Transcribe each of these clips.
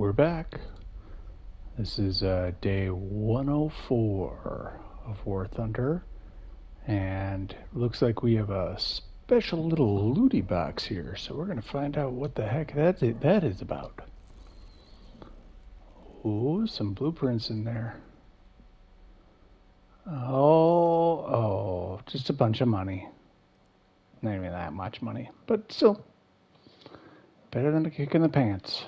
we're back. This is day 104 of War Thunder, and looks like we have a special little looty box here, so we're going to find out what the heck that is about. Ooh, some blueprints in there. Oh, just a bunch of money. Not even that much money, but still better than a kick in the pants.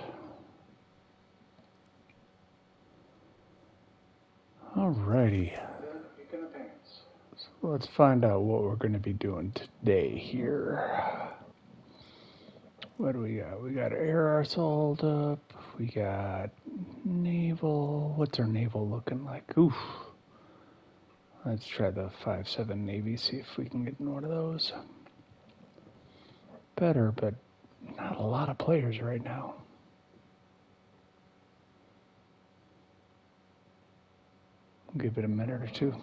Alrighty. So let's find out what we're going to be doing today here. What do we got? We got air assault up. We got naval. What's our naval looking like? Oof. Let's try the 5-7 Navy, see if we can get in one of those. Better, but not a lot of players right now. Give it a minute or two.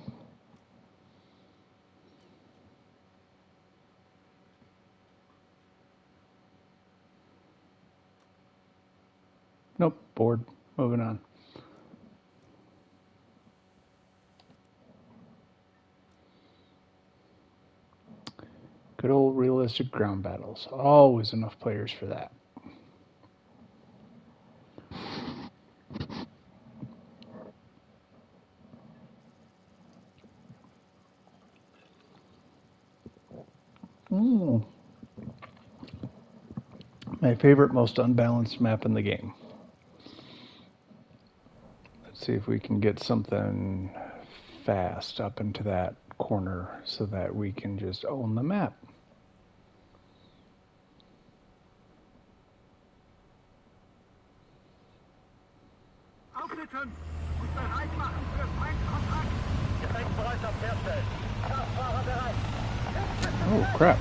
Nope, bored. Moving on. Good old realistic ground battles. Always enough players for that. My favorite, most unbalanced map in the game. Let's see if we can get something fast up into that corner so that we can just own the map. Aufsitzen und bereit machen für Feindkontakt. Gefechtsbereitschaft herstellen. Kraftfahrer bereit. Oh, crap.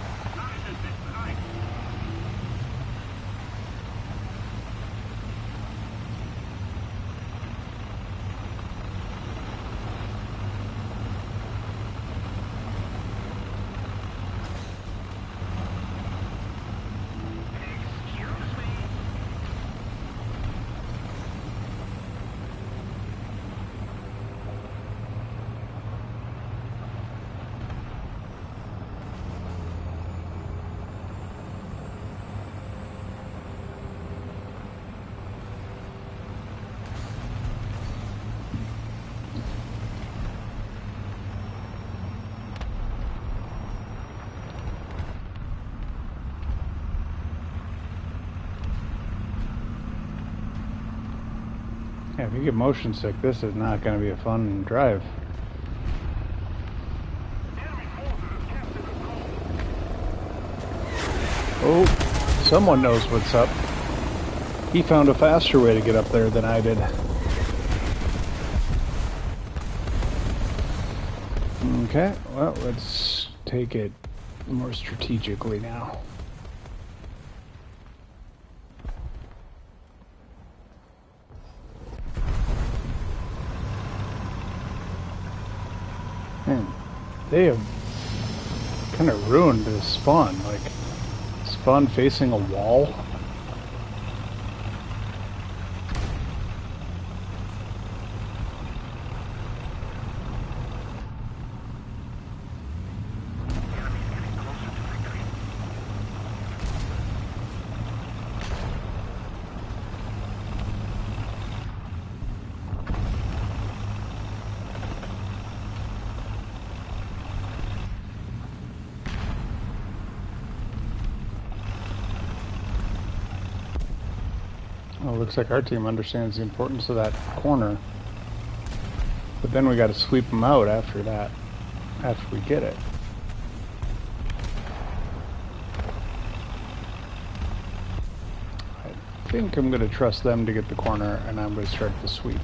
Yeah, if you get motion sick, this is not going to be a fun drive. Oh, someone knows what's up. He found a faster way to get up there than I did. Okay, well, let's take it more strategically now. Man, they have kind of ruined this spawn. Like, spawn facing a wall. Well, looks like our team understands the importance of that corner. But then we got to sweep them out after that, after we get it. I think I'm going to trust them to get the corner, and I'm going to start the sweep.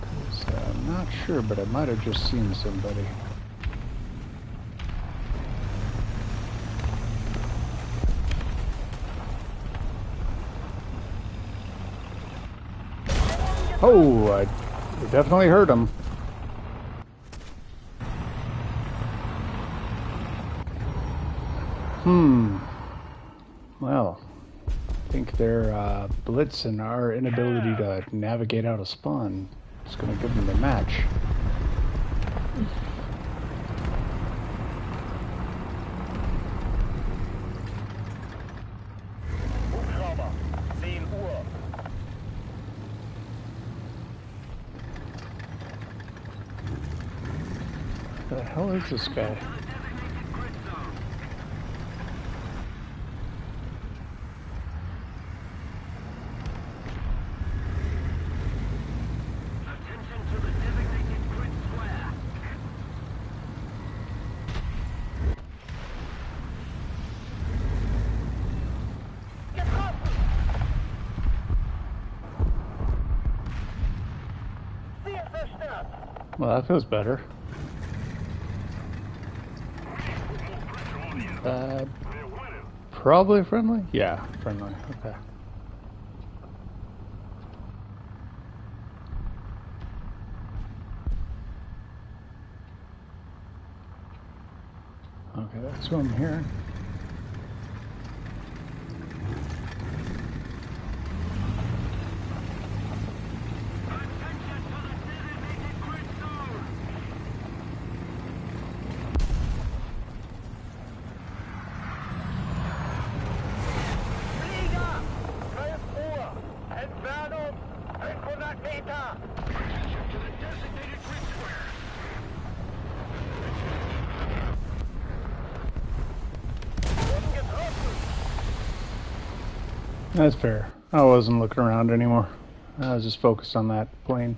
'Cause, I'm not sure, but I might have just seen somebody. Oh, I definitely heard him. Well, think their blitz and our inability to navigate out of spawn is going to give them the match. Hubschrauber, 10 Uhr. The hell is this guy? Attention to the designated grid square. Getroffen! Ziel zerstört! Well, that feels better. Probably friendly? Yeah, friendly. Okay. Okay, that's who I'm hearing. Flieger! 12 Uhr! Entfernung 500 Meter! Attention to the designated grid square! Wurden getroffen! That's fair. I wasn't looking around anymore. I was just focused on that plane.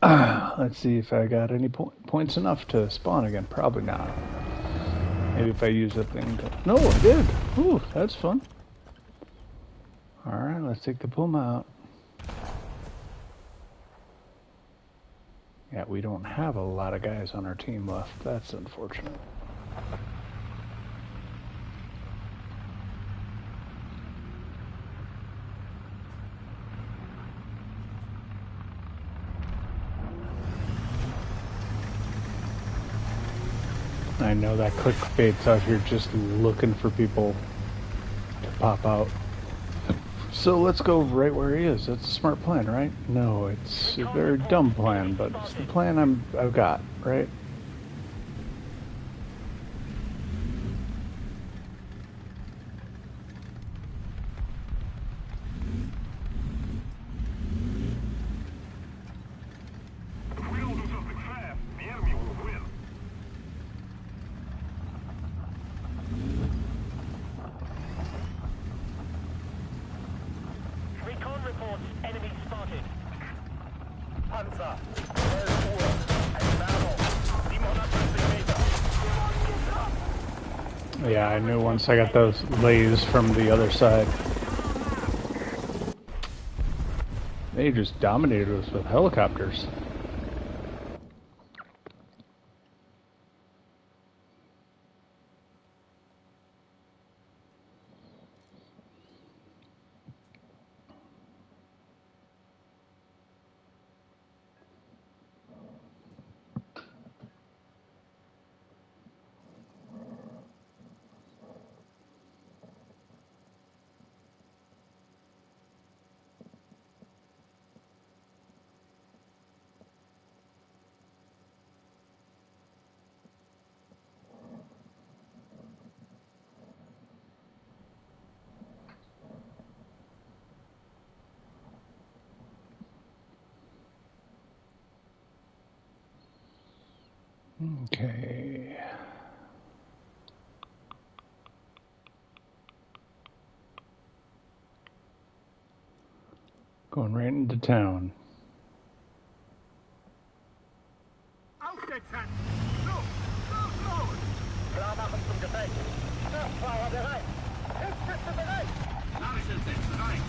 Let's see if I got any points enough to spawn again. Probably not. Maybe if I use that thing to... No, I did! Ooh, that's fun. Alright, let's take the Puma out. Yeah, we don't have a lot of guys on our team left. That's unfortunate. I know that clickbait's out here just looking for people to pop out. So let's go right where he is. That's a smart plan, right? No, it's a very dumb plan, but it's the plan I've got, right? If we don't do something fast, the enemy will win. Recon reports enemy spotted. Panzer, 12 Uhr. Entfernung 750 Meter. Yeah, I knew once I got those lays from the other side. They just dominated us with helicopters. Okay. Going right into town. Aufsetzen! Los! Los, los! Klar machen zum Gefecht! Kraftfahrer bereit! Hilfsschütze bereit! Nachschütze bereit!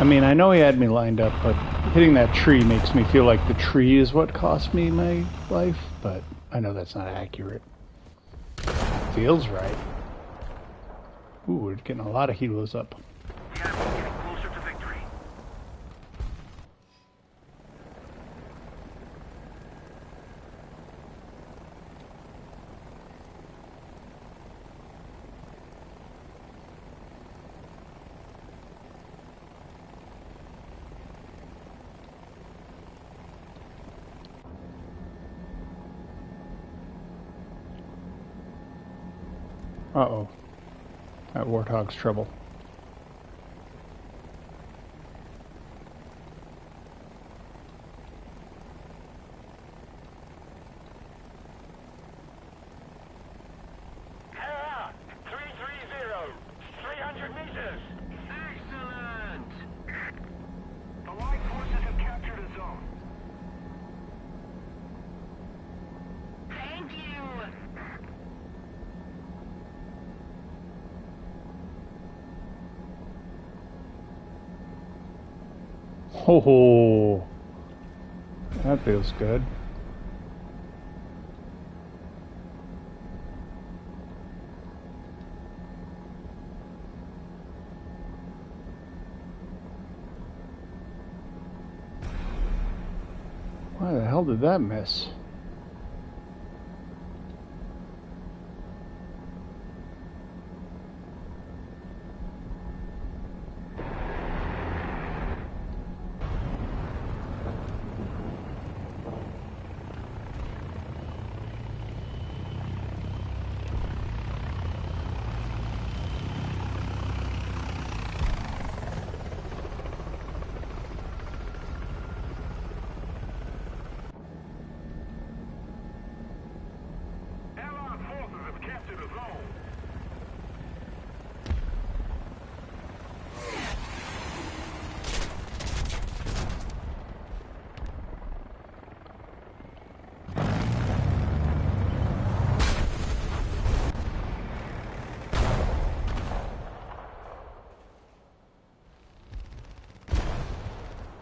mean, I know he had me lined up, but hitting that tree makes me feel like the tree is what cost me my life, but I know that's not accurate. Feels right. Ooh, we're getting a lot of helos up. Yeah, we're getting closer to victory. Uh-oh. That Warthog's trouble. Yeah, 330, 300 meters. Excellent. The Allied forces have captured a zone. Thank you. Ho ho! That feels good. Why the hell did that miss? Allied forces have captured a zone.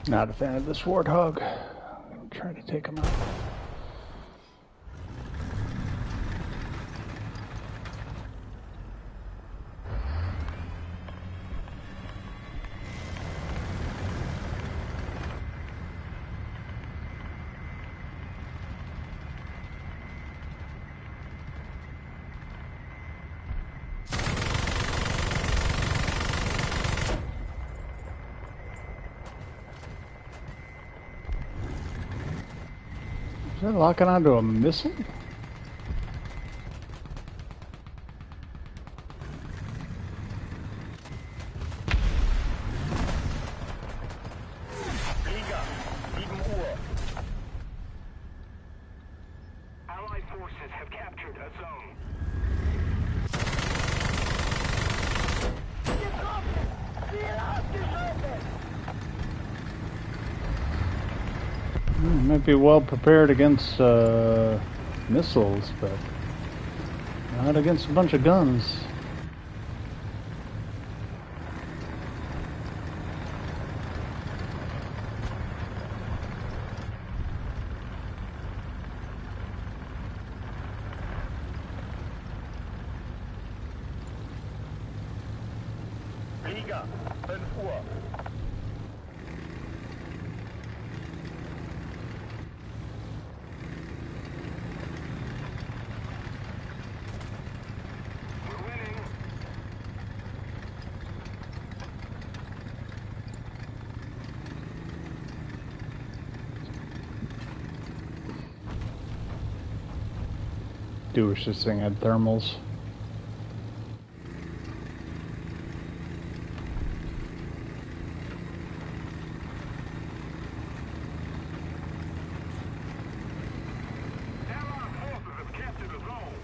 Not a fan of this Warthog. I'm gonna try to take him out. Is that locking onto a missile? Liga, 7 Uhr. Allied forces have captured a zone. Might be well prepared against missiles, but not against a bunch of guns. Liga, 5 Uhr. We're winning. Do wish this thing had thermals. Allied forces have captured a zone.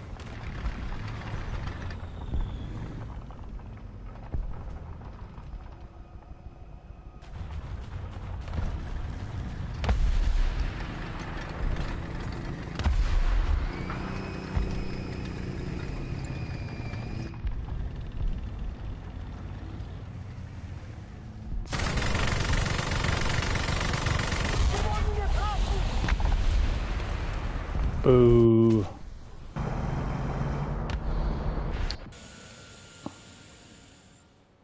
Boo.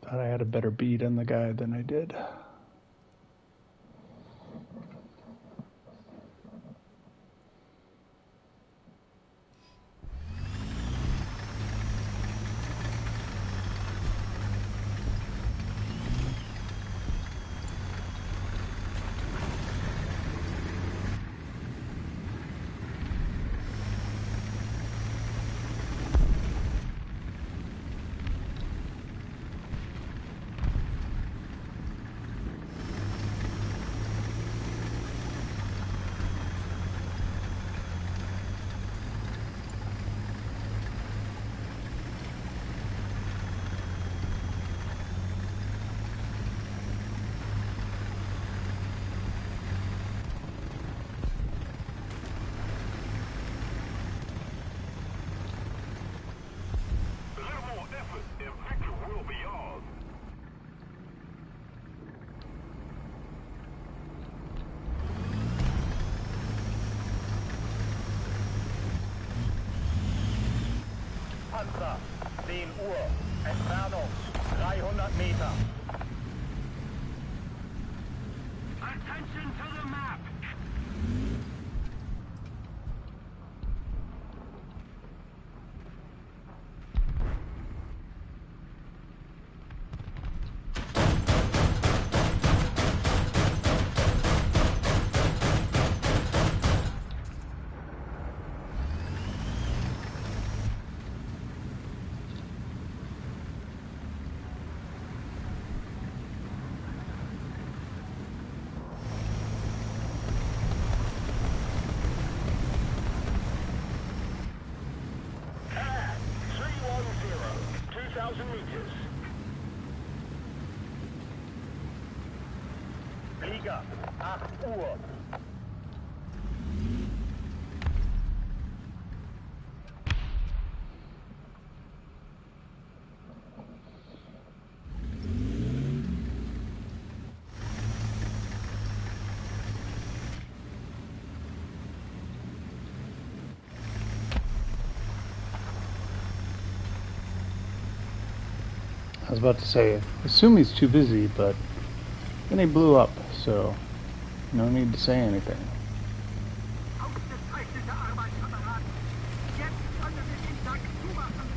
Thought I had a better bead on the guy than I did. Panzer, 10 Uhr, Entfernung 300 Meter. Attention to the map! Flieger, 8 Uhr. I was about to say, assume he's too busy, but then he blew up, so no need to say anything. Ausgezeichnete Arbeit, Kameraden. Jetzt können wir den Sack zumachen.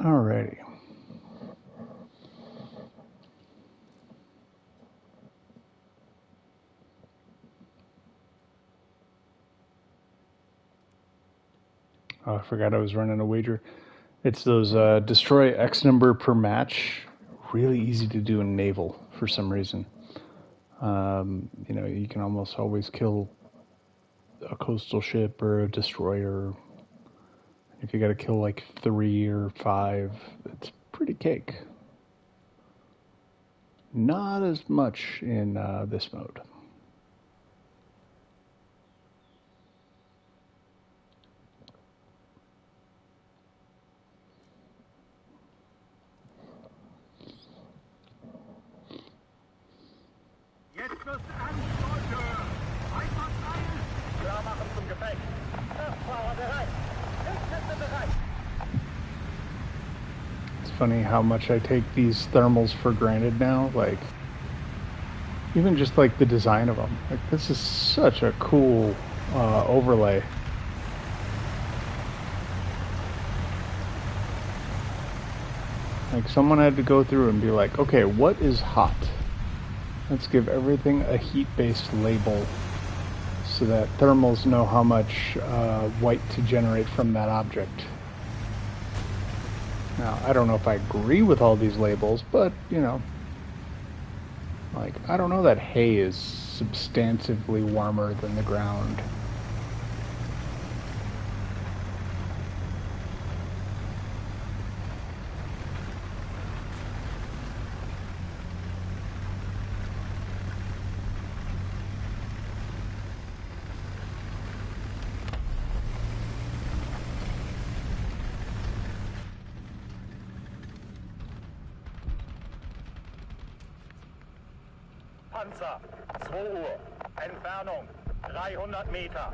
Alrighty. Oh, I forgot I was running a wager. It's those destroy X number per match. Really easy to do in naval for some reason. You can almost always kill a coastal ship or a destroyer. If you got to kill like 3 or 5, it's pretty cake. Not as much in this mode. Jetzt wird's ernst, Leute. Einfach rein. Klar machen zum Gefecht. Kraftfahrer bereit. Hilfskräfte bereit. It's funny how much I take these thermals for granted now. Like, even just like the design of them. Like, this is such a cool overlay. Like, someone had to go through and be like, okay, what is hot? Let's give everything a heat-based label so that thermals know how much white to generate from that object. Now, I don't know if I agree with all these labels, but, like, I don't know that hay is substantively warmer than the ground. Panzer, 2 Uhr. Entfernung 300 Meter.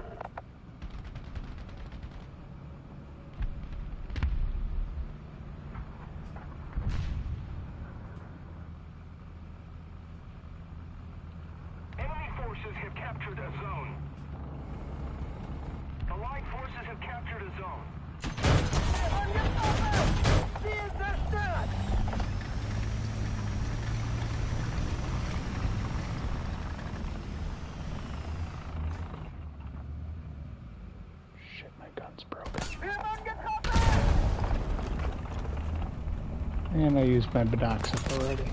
Enemy forces have captured a zone. Allied forces have captured a zone. Ziel zerstört! Shit, my gun's broken. Wir wurden getroffen! And I used my Binoxif already.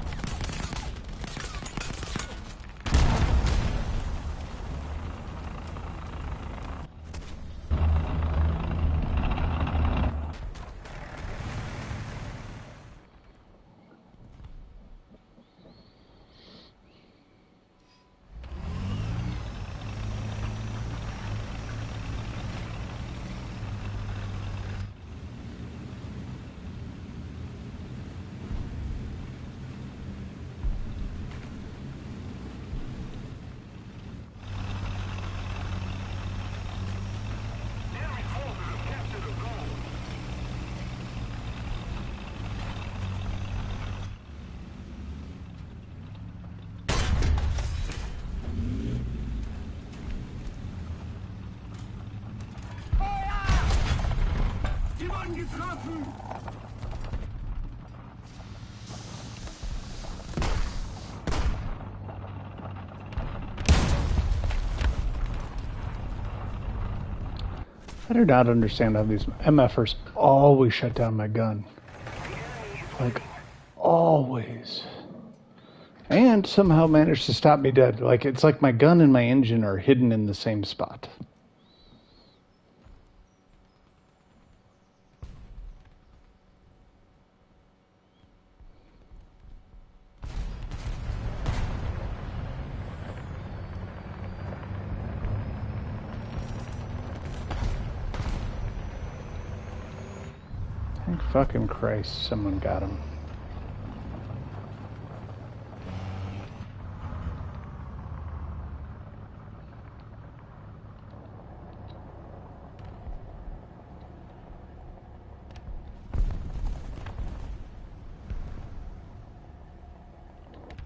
Enemy forces have captured a zone. Sie wurden getroffen! I do not understand how these MFers always shut down my gun. Like, always. And somehow manage to stop me dead. Like, it's like my gun and my engine are hidden in the same spot. Thank fucking Christ someone got him.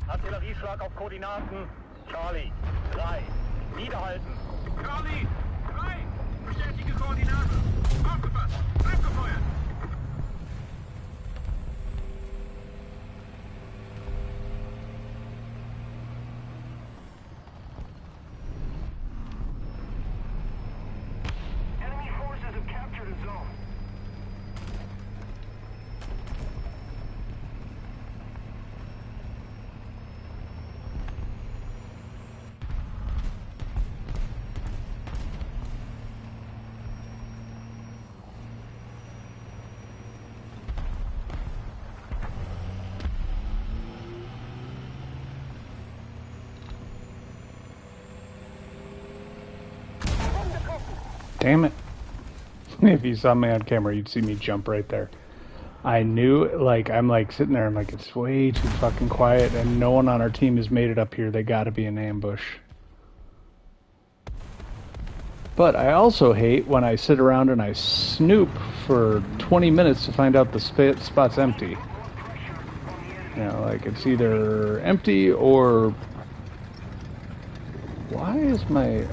Artillerieschlag auf Koordinaten. Charlie, 3. Niederhalten. Charlie! 3! Bestätige Koordinaten! Aufgepasst! Abgefeuert! Enemy forces have captured a zone. Damn it. If you saw me on camera, you'd see me jump right there. I knew, like, I'm like sitting there, I'm like, it's way too fucking quiet, and no one on our team has made it up here. They gotta be in ambush. But I also hate when I sit around and I snoop for 20 minutes to find out the spot's empty. You know, like, it's either empty or... Why is my...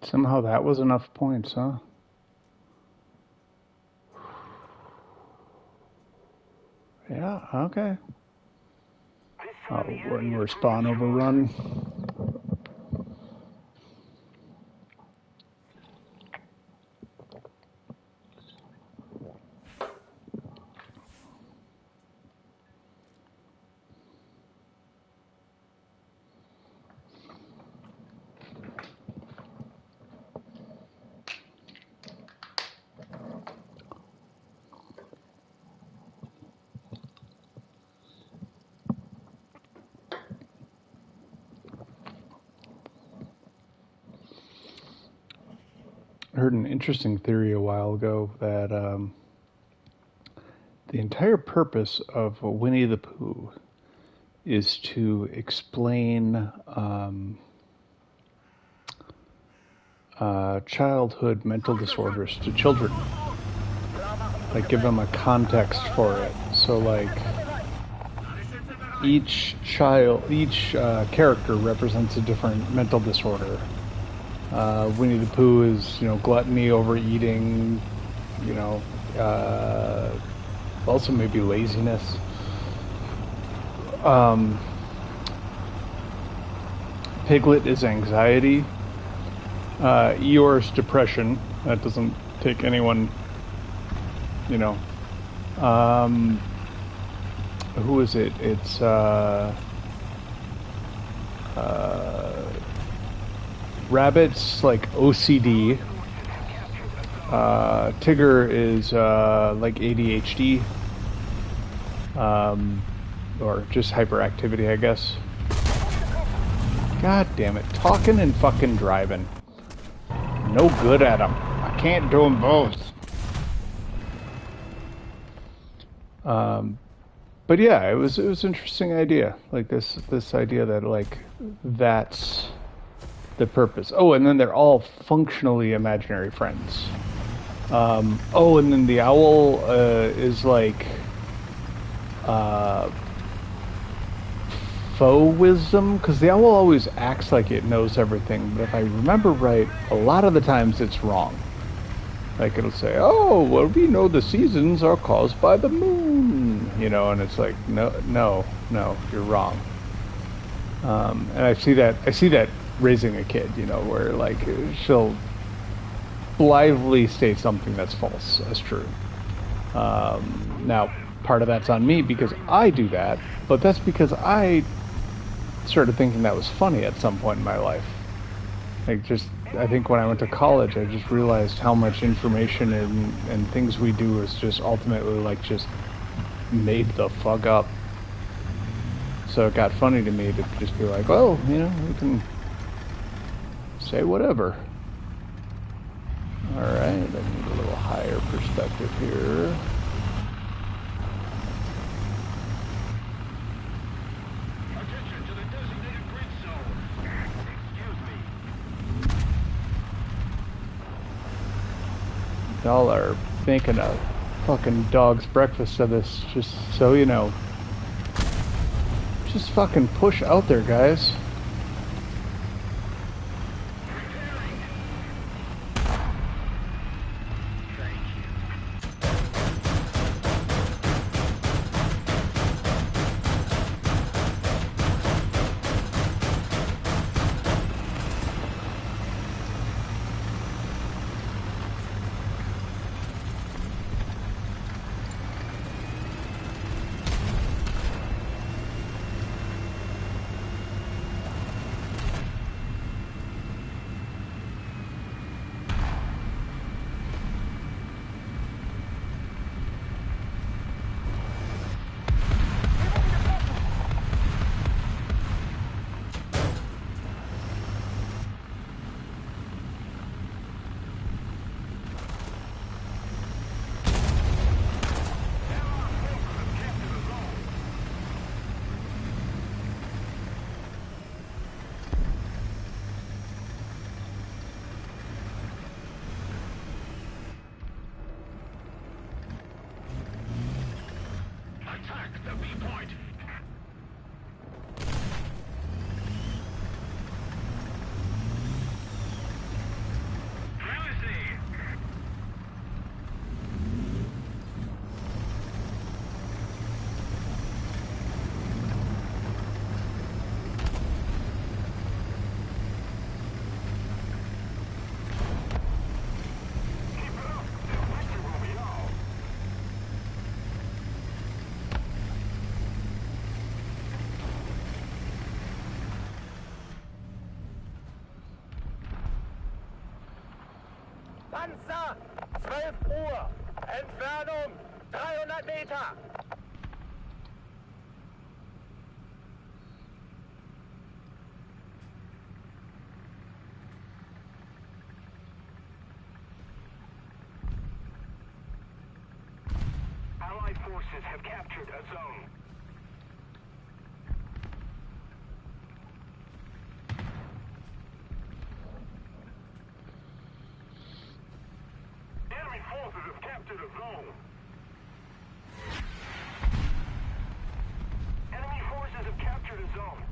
Somehow that was enough points, huh? Yeah, okay. Oh, when we're spawn overrun. I heard an interesting theory a while ago that the entire purpose of Winnie the Pooh is to explain childhood mental disorders to children. Like, give them a context for it. So, like, each character represents a different mental disorder. Winnie the Pooh is, gluttony, overeating, also maybe laziness. Piglet is anxiety. Eeyore's depression. That doesn't take anyone, who is it? It's Rabbit's like OCD. Tigger is like ADHD, or just hyperactivity, I guess. God damn it! Talking and fucking driving. No good at them. I can't do them both. But yeah, it was an interesting idea. Like this idea that like that's the purpose. Oh, and then they're all functionally imaginary friends. Oh, and then the owl is like faux wisdom, because the owl always acts like it knows everything, but if I remember right, a lot of the times it's wrong. Like it'll say, "Oh, well, we know the seasons are caused by the moon," and it's like, no, you're wrong. And I see that raising a kid, where like she'll blithely state something that's false as true. Now, part of that's on me because I do that, but that's because I started thinking that was funny at some point in my life. I think when I went to college, I just realized how much information and things we do is just ultimately like just made the fuck up. So it got funny to me to just be like, well, we can say whatever. Alright, I need a little higher perspective here. Attention to the designated grid zone. Excuse me. Y'all are making a fucking dog's breakfast of this, just so you know. Just fucking push out there, guys. Panzer, 12 Uhr. Entfernung 300 Meter. Allied forces have captured a zone. Enemy forces have captured a zone. Enemy forces have captured a zone.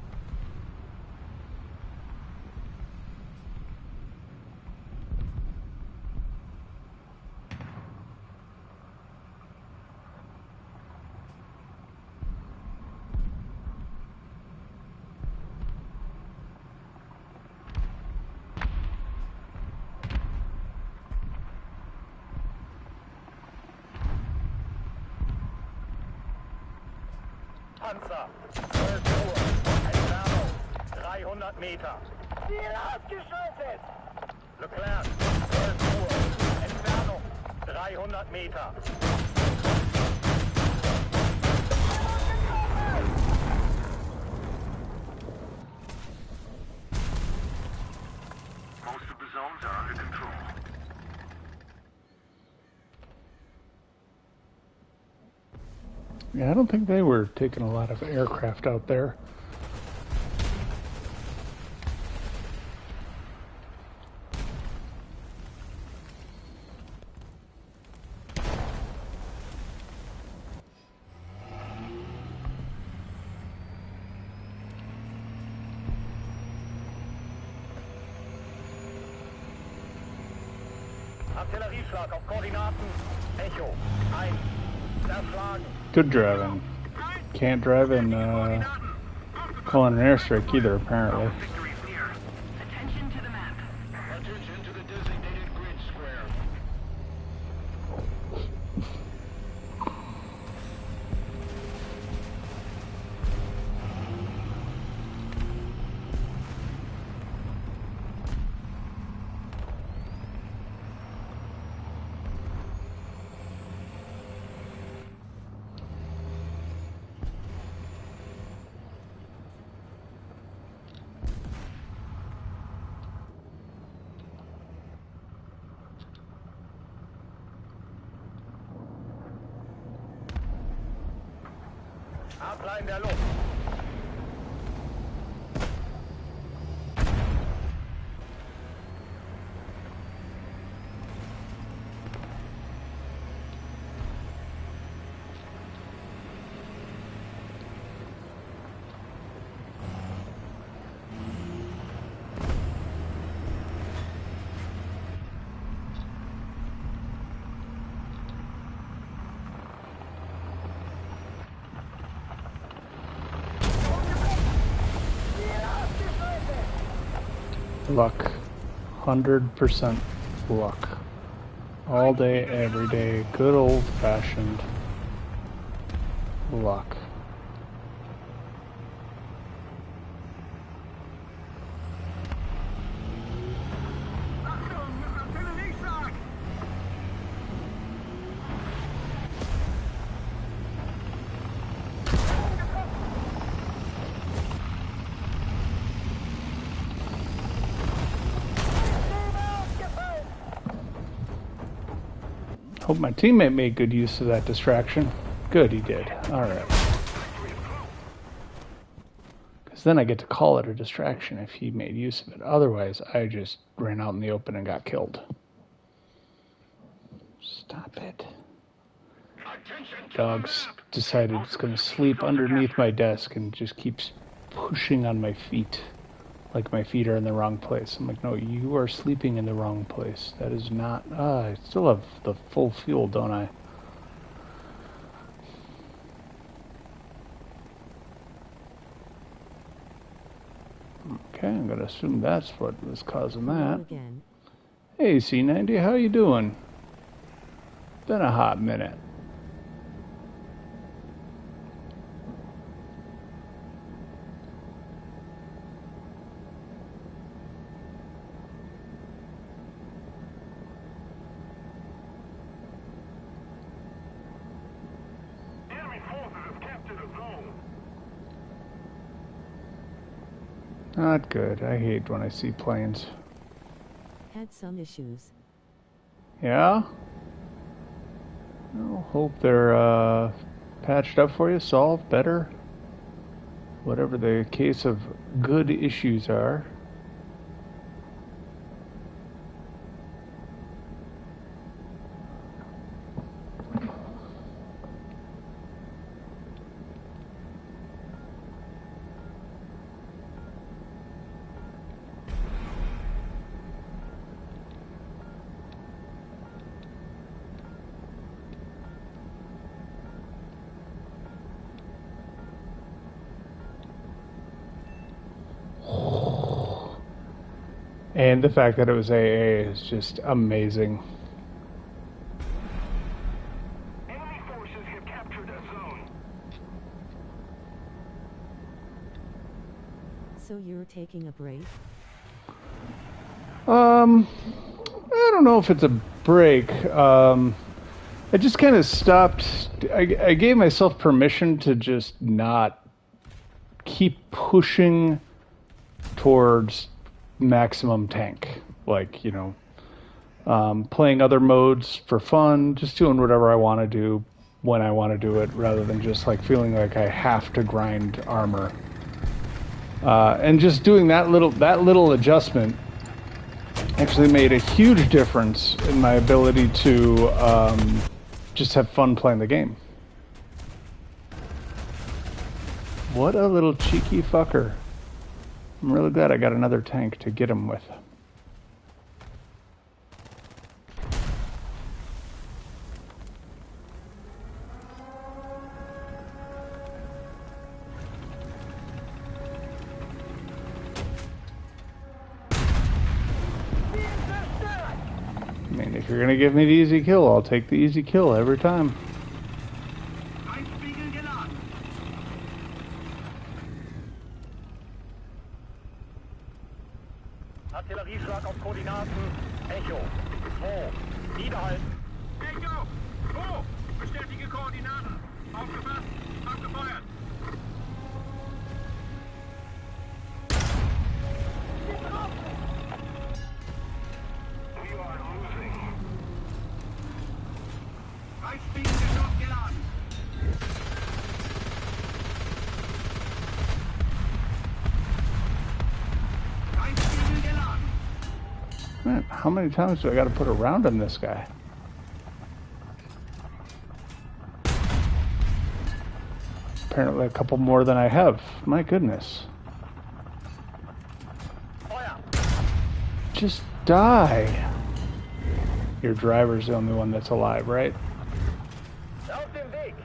Panzer, 12 Uhr. Entfernung 300 Meter. Ziel ausgeschaltet. Leclerc, 12 Uhr. Entfernung 300 Meter. Most of the zones are under control. Yeah, I don't think they were taking a lot of aircraft out there. Artillerieschlag auf Koordinaten. Echo 1. Zerschlagen. Good driving. Can't drive in calling an airstrike either, apparently. Victory is near. Attention to the map. Attention to the designated grid square. Adler in der Luft. Luck. 100% luck. All day, every day. Good old-fashioned luck. Achtung, Artillerieschlag! Hope my teammate made good use of that distraction. Good, he did. Alright. Because then I get to call it a distraction if he made use of it. Otherwise, I just ran out in the open and got killed. Stop it. Attention to Dog's decided it's going to sleep underneath my desk and just keeps pushing on my feet. Like my feet are in the wrong place. I'm like, no, you are sleeping in the wrong place. That is not... I still have the full fuel, don't I? Okay, I'm going to assume that's what was causing that. Again. Hey, C90, how you doing? Been a hot minute. Not good. I hate when I see planes. Had some issues. Yeah? I'll hope they're patched up for you, solved better. Whatever the case of good issues are. And the fact that it was AA is just amazing. Enemy forces have captured a zone. So you're taking a break? I don't know if it's a break. I just kind of stopped. I gave myself permission to just not keep pushing towards maximum tank. Like, you know, playing other modes for fun, just doing whatever I want to do when I want to do it, rather than just like feeling like I have to grind armor. And just doing that little adjustment actually made a huge difference in my ability to just have fun playing the game. What a little cheeky fucker. I'm really glad I got another tank to get him with. I mean, if you're gonna give me the easy kill, I'll take the easy kill every time. Einspiegel geladen. Artillerieschlag auf Koordinaten. Echo. 2. Niederhalten. Echo! 2! Bestätige Koordinaten. Aufgefasst. Abgefeuert. We are losing. Einspiegelgeschoss geladen. Einspiegel geladen. Man, how many times do I gotta put a round on this guy? Apparently a couple more than I have. My goodness. Feuer. Just die. Your driver's the only one that's alive, right? Auf dem Weg.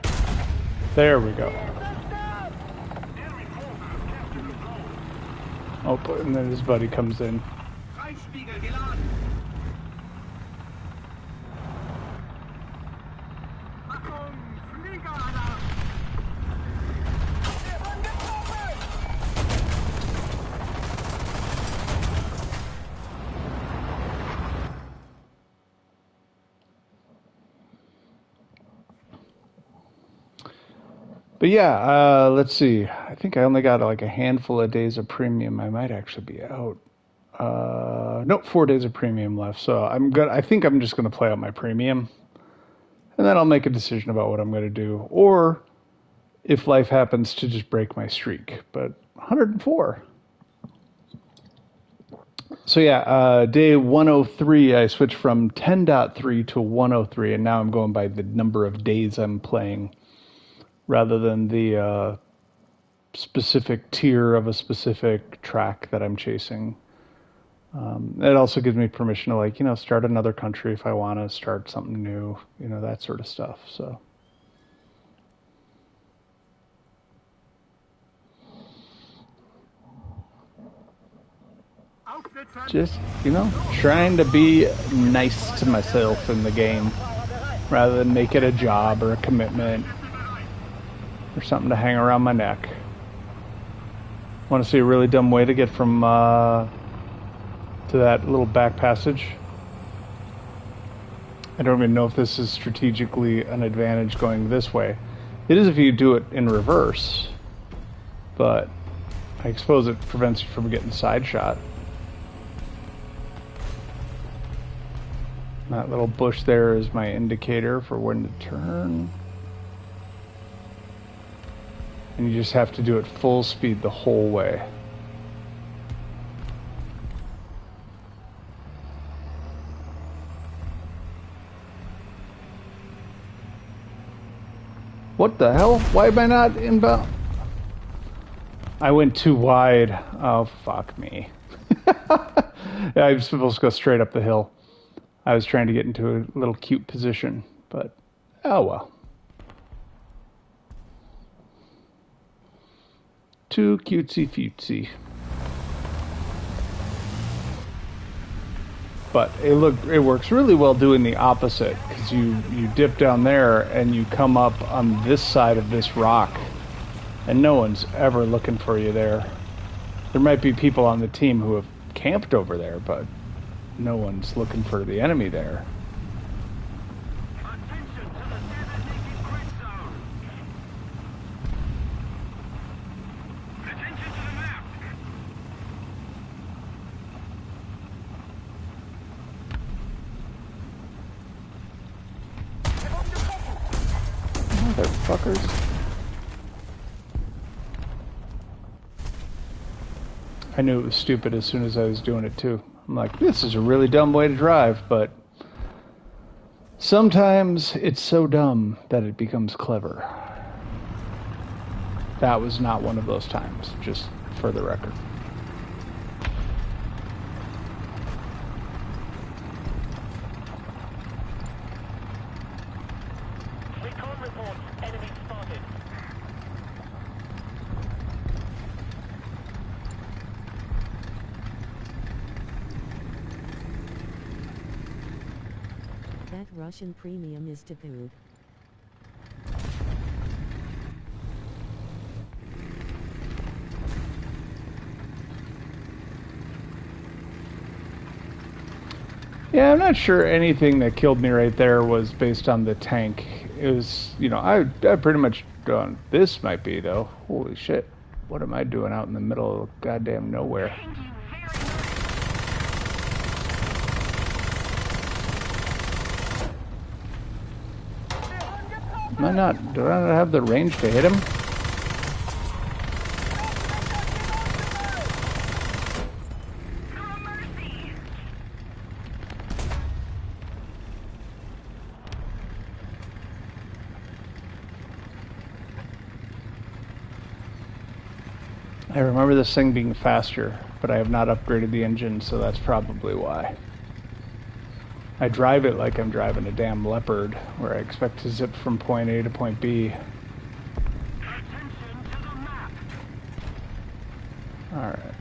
There we go. Enemy forces have captured a zone. Oh, and then his buddy comes in. Einspiegel geladen. Achtung! Fliegeralarm! But yeah, let's see. I think I only got like a handful of days of premium. I might actually be out. Nope, 4 days of premium left. So I'm good. I think I'm just gonna play out my premium, and then I'll make a decision about what I'm gonna do, or if life happens to just break my streak. But 104. So yeah, day 103, I switched from 10.3 to 103, and now I'm going by the number of days I'm playing, rather than the specific tier of a specific track that I'm chasing. It also gives me permission to, like, you know, start another country if I want to start something new, you know, that sort of stuff. So just, you know, trying to be nice to myself in the game, rather than make it a job or a commitment or something to hang around my neck. Want to see a really dumb way to get from to that little back passage? I don't even know if this is strategically an advantage going this way. It is if you do it in reverse, but I suppose it prevents you from getting side shot. That little bush there is my indicator for when to turn. And you just have to do it full speed the whole way. What the hell? Why am I not inbound? I went too wide. Oh, fuck me. I'm supposed to go straight up the hill. I was trying to get into a little cute position, but oh well. Too cutesy-futesy. But it works really well doing the opposite, because you dip down there and you come up on this side of this rock, and no one's ever looking for you there. There might be people on the team who have camped over there, but no one's looking for the enemy there. Attention to the designated grid zone. Attention to the map. Motherfuckers. I knew it was stupid as soon as I was doing it too. I'm like, this is a really dumb way to drive, but sometimes it's so dumb that it becomes clever. That was not one of those times, just for the record. Recon reports enemy spotted. That Russian premium is tabooed. Yeah, I'm not sure anything that killed me right there was based on the tank. It was, I pretty much done. This might be, though. Holy shit. What am I doing out in the middle of goddamn nowhere? Thank you very much. Am I not, do I not have the range to hit him? No mercy. I remember this thing being faster, but I have not upgraded the engine, so that's probably why. I drive it like I'm driving a damn Leopard, where I expect to zip from point A to point B. Attention to the map. Alright.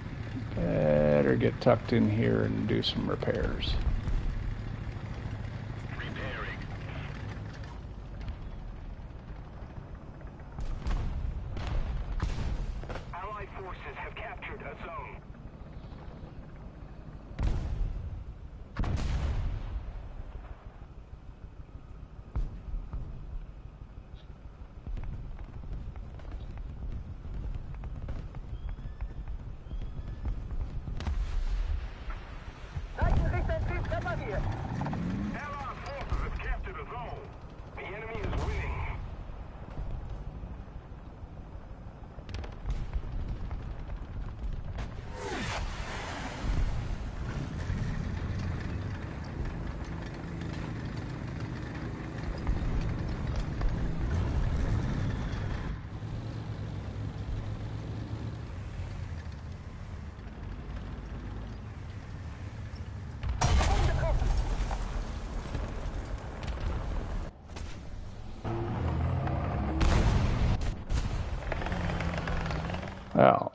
Better get tucked in here and do some repairs. Repairing. Allied forces have captured a zone. Seitenrichtung repariert. Allied forces have captured a zone. The enemy is winning. Well,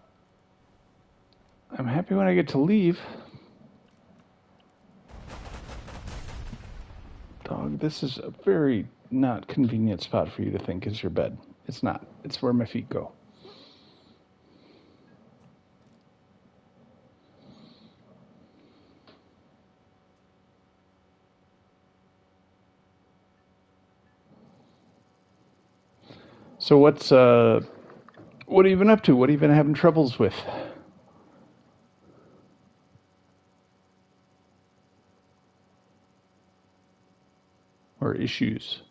I'm happy when I get to leave. Dog, this is a very not convenient spot for you to think is your bed. It's not. It's where my feet go. So What have you been up to? What have you been having troubles with? Or issues?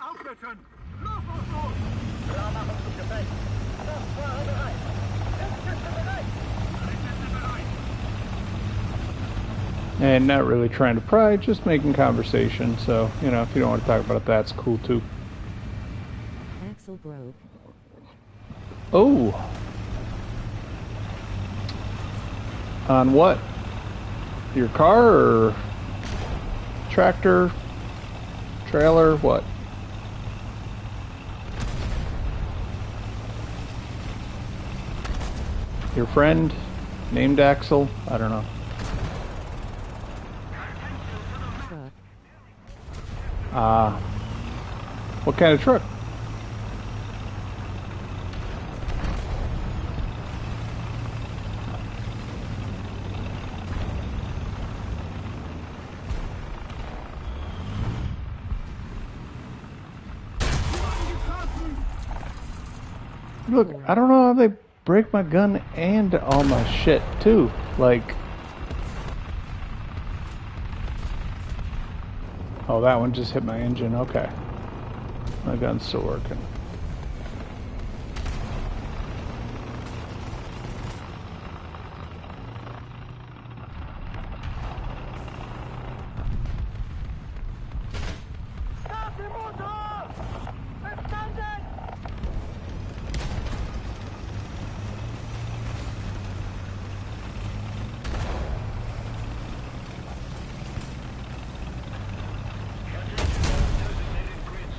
Aufrücken! Los, los, los! Klar machen zum Gefecht. Kraftfahrer bereit. Hilfskiste bereit. Einsätze bereit! And not really trying to pry, just making conversation. So, you know, if you don't want to talk about it, that's cool too. Axle broke. Oh! On what? Your car or tractor? Trailer? What? Your friend? Named Axel? I don't know. Truck. What kind of truck? Look, I don't know how they break my gun and all my shit too. Like, oh, that one just hit my engine. Okay, my gun's still working. Start den Motor! Verstanden!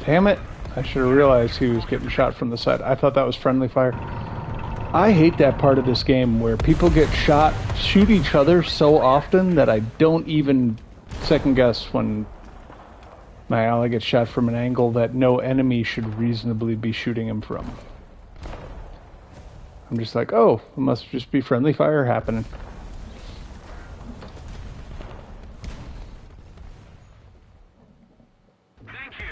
Damn it! I should have realized he was getting shot from the side. I thought that was friendly fire. I hate that part of this game where people get shot, shoot each other so often that I don't even second guess when my ally gets shot from an angle that no enemy should reasonably be shooting him from. I'm just like, oh, it must just be friendly fire happening. Thank you!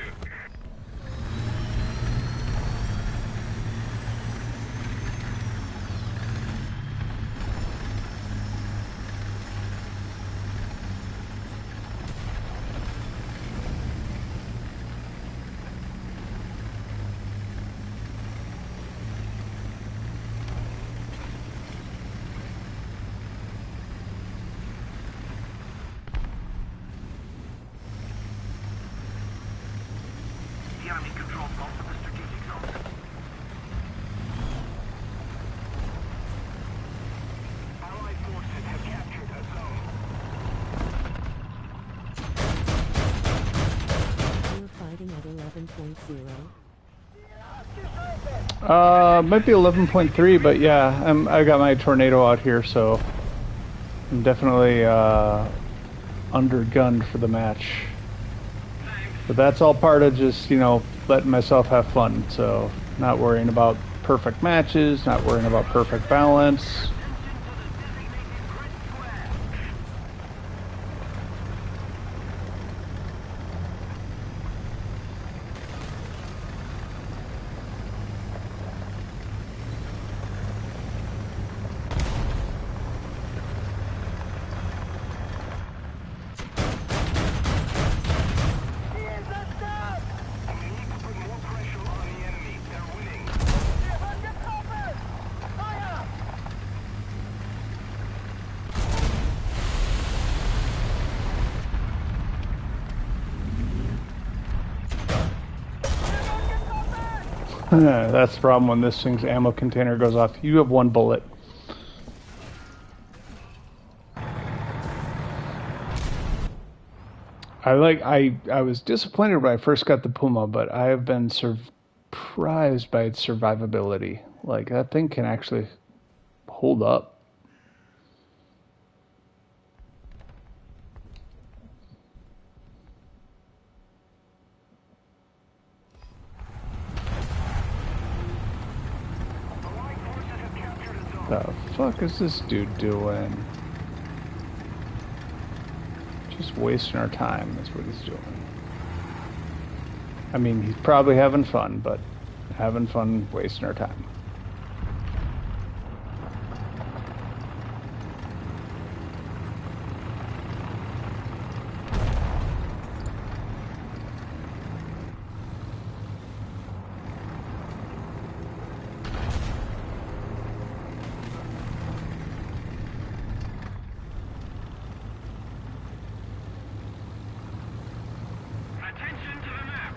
The enemy controls most of the strategic zone. Allied forces have captured a zone. We're fighting at 11.0. Might be 11.3, but yeah, I got my tornado out here, so I'm definitely undergunned for the match. But that's all part of just, you know, letting myself have fun. So not worrying about perfect matches, not worrying about perfect balance. Die Einsatzstab! We need to put more pressure on the enemy. They're winning. Wir wurden getroffen! Feuer! That's the problem when this thing's ammo container goes off. You have one bullet. I was disappointed when I first got the Puma, but I have been surprised by its survivability. Like, that thing can actually hold up. The fuck is this dude doing? Just wasting our time, that's what he's doing. I mean, he's probably having fun, but having fun wasting our time. Attention to the map.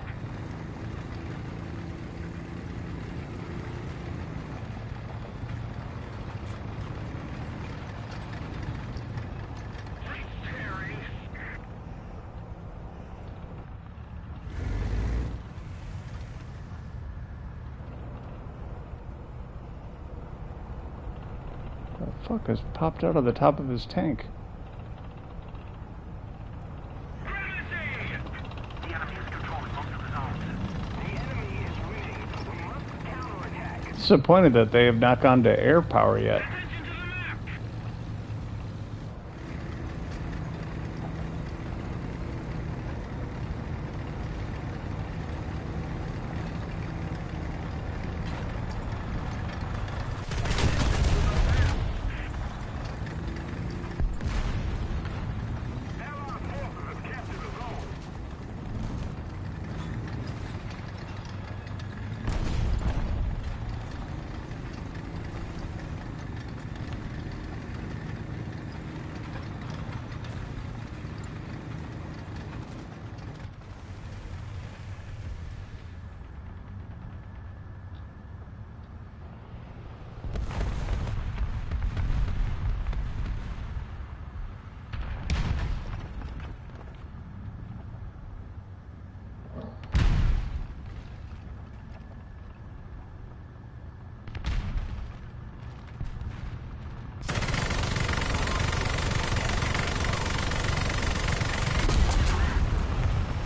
Preparing. The fuck has popped out of the top of his tank? The enemy is controlling most of the zones. The enemy is winning. We must counterattack. Disappointed that they have not gone to air power yet. Attention to the map. Allied forces have captured the zone.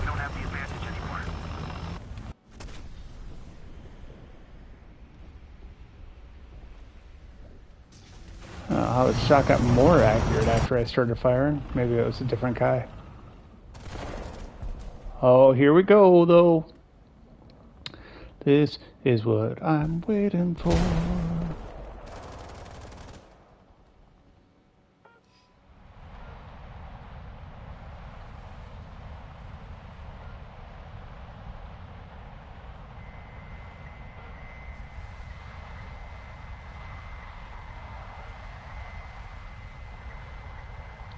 We don't have the advantage anymore. How the shot got more accurate after I started firing. Maybe it was a different guy. Oh, here we go, though. This is what I'm waiting for.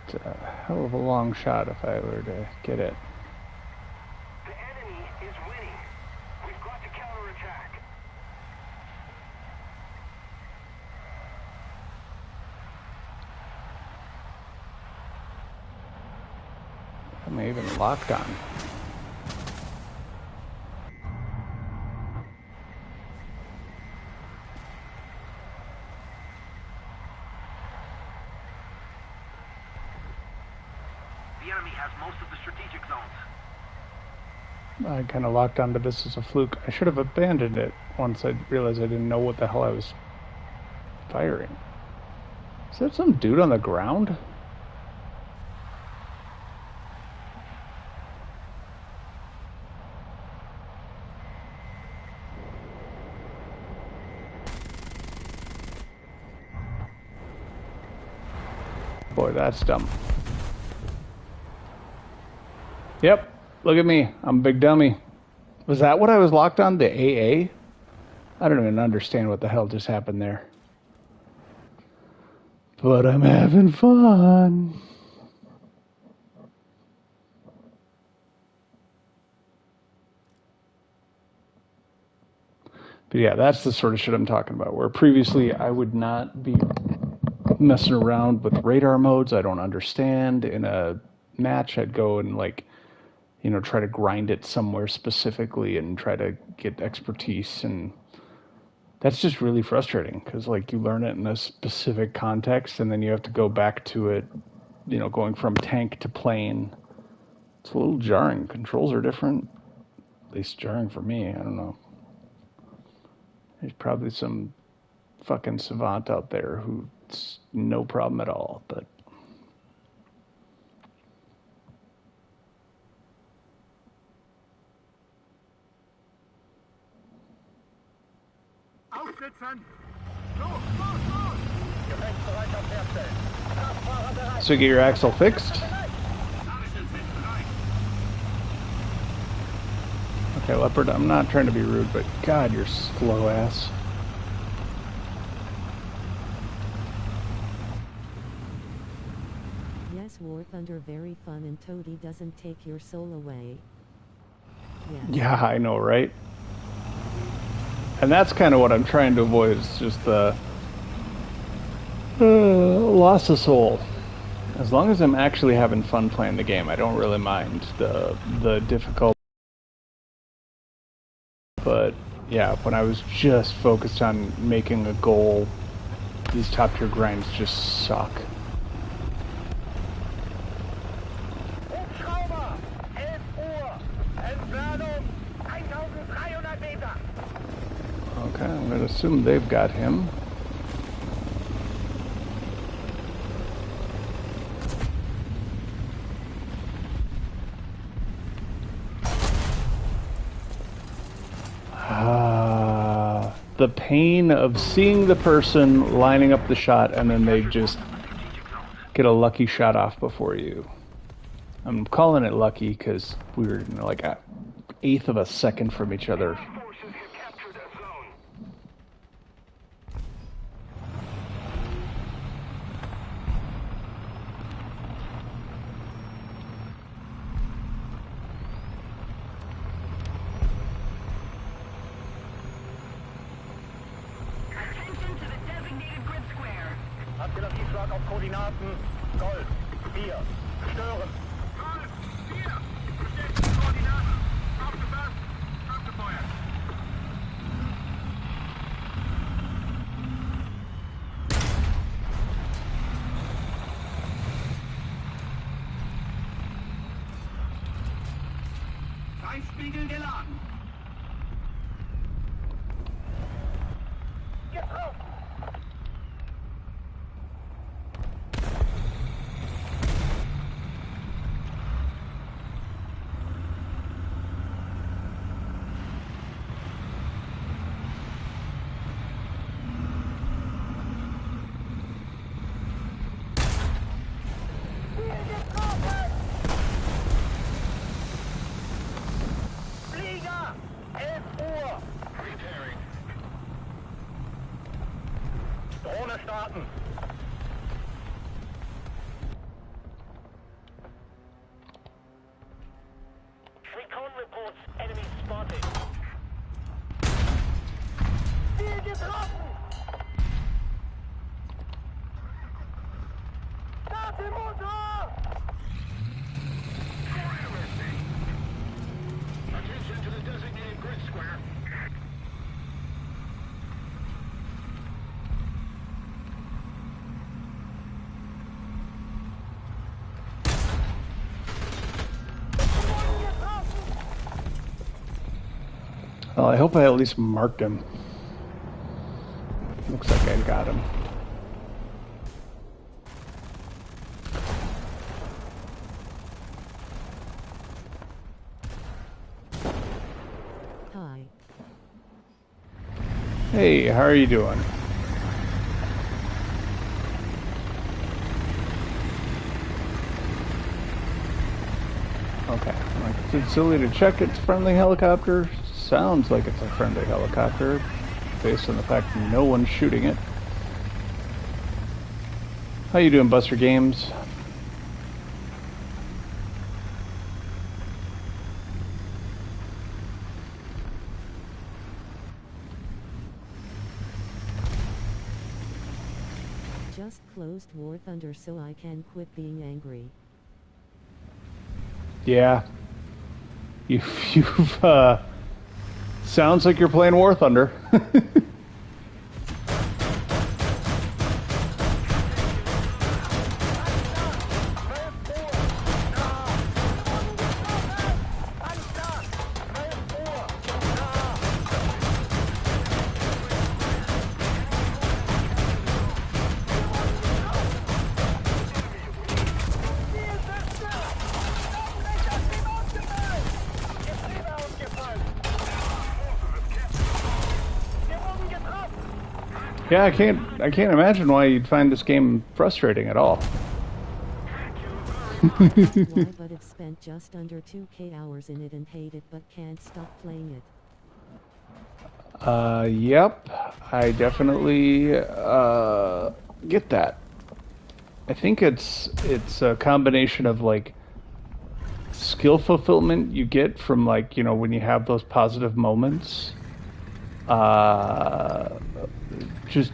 It's a hell of a long shot if I were to get it. The enemy is winning. We've got to counterattack. I'm even locked on. The enemy has most of the strategic zones. I kind of locked onto this as a fluke. I should have abandoned it once I realized I didn't know what the hell I was firing. Is that some dude on the ground? Boy, that's dumb. Yep, look at me. I'm a big dummy. Was that what I was locked on? The AA? I don't even understand what the hell just happened there. But I'm having fun. But yeah, that's the sort of shit I'm talking about. Where previously I would not be messing around with radar modes I don't understand. In a match, I'd go and try to grind it somewhere specifically and try to get expertise, and that's just really frustrating because you learn it in a specific context and then you have to go back to it, going from tank to plane. It's a little jarring. Controls are different, at least jarring for me. I don't know. There's probably some fucking savant out there who's no problem at all, but Aufsitzen! Los, los, los! Gefechtsbereitschaft herstellen. Kraftfahrer bereit. so get your axle fixed. Okay, Leopard, I'm not trying to be rude, but God, you're slow ass. Yes, War Thunder very fun and Toady doesn't take your soul away. Yes. Yeah, I know, right? And that's kind of what I'm trying to avoid, is just the loss of soul. As long as I'm actually having fun playing the game, I don't really mind the difficult. But yeah, when I was just focused on making a goal, these top tier grinds just suck. Hubschrauber! 11 Uhr! Entfernung 1300 Meter! Okay, I'm gonna assume they've got him. The pain of seeing the person lining up the shot and then they just get a lucky shot off before you. I'm calling it lucky because we were like an eighth of a second from each other. Forces have captured that zone. Attention to the designated grid square. Artillerieschlag auf Koordinaten Gold 4. Stören. Gold, 4. Bestätigte Koordinaten. Aufgepasst. Abgefeuert. Feinspiegel geladen. Getroffen. Flieger! 11 Uhr! Repairing. Drohne starten! Recon reports enemy spotted. Ziel getroffen! Start den Motor! Attention to the designated grid square. Well, I hope I at least marked him. Looks like I got him. Hi. Hey, how are you doing? Okay, like, it's silly to check its friendly helicopter. Sounds like it's a friendly helicopter, based on the fact that no one's shooting it. How you doing, Buster Games? Just closed War Thunder so I can quit being angry. Yeah. You've sounds like you're playing War Thunder. Yeah, I can't imagine why you'd find this game frustrating at all. Why but I've spent just under 2k hours in it and hate it but can't stop playing it. Yep, I definitely get that. I think it's a combination of like skill fulfillment you get from like, when you have those positive moments. Uh, just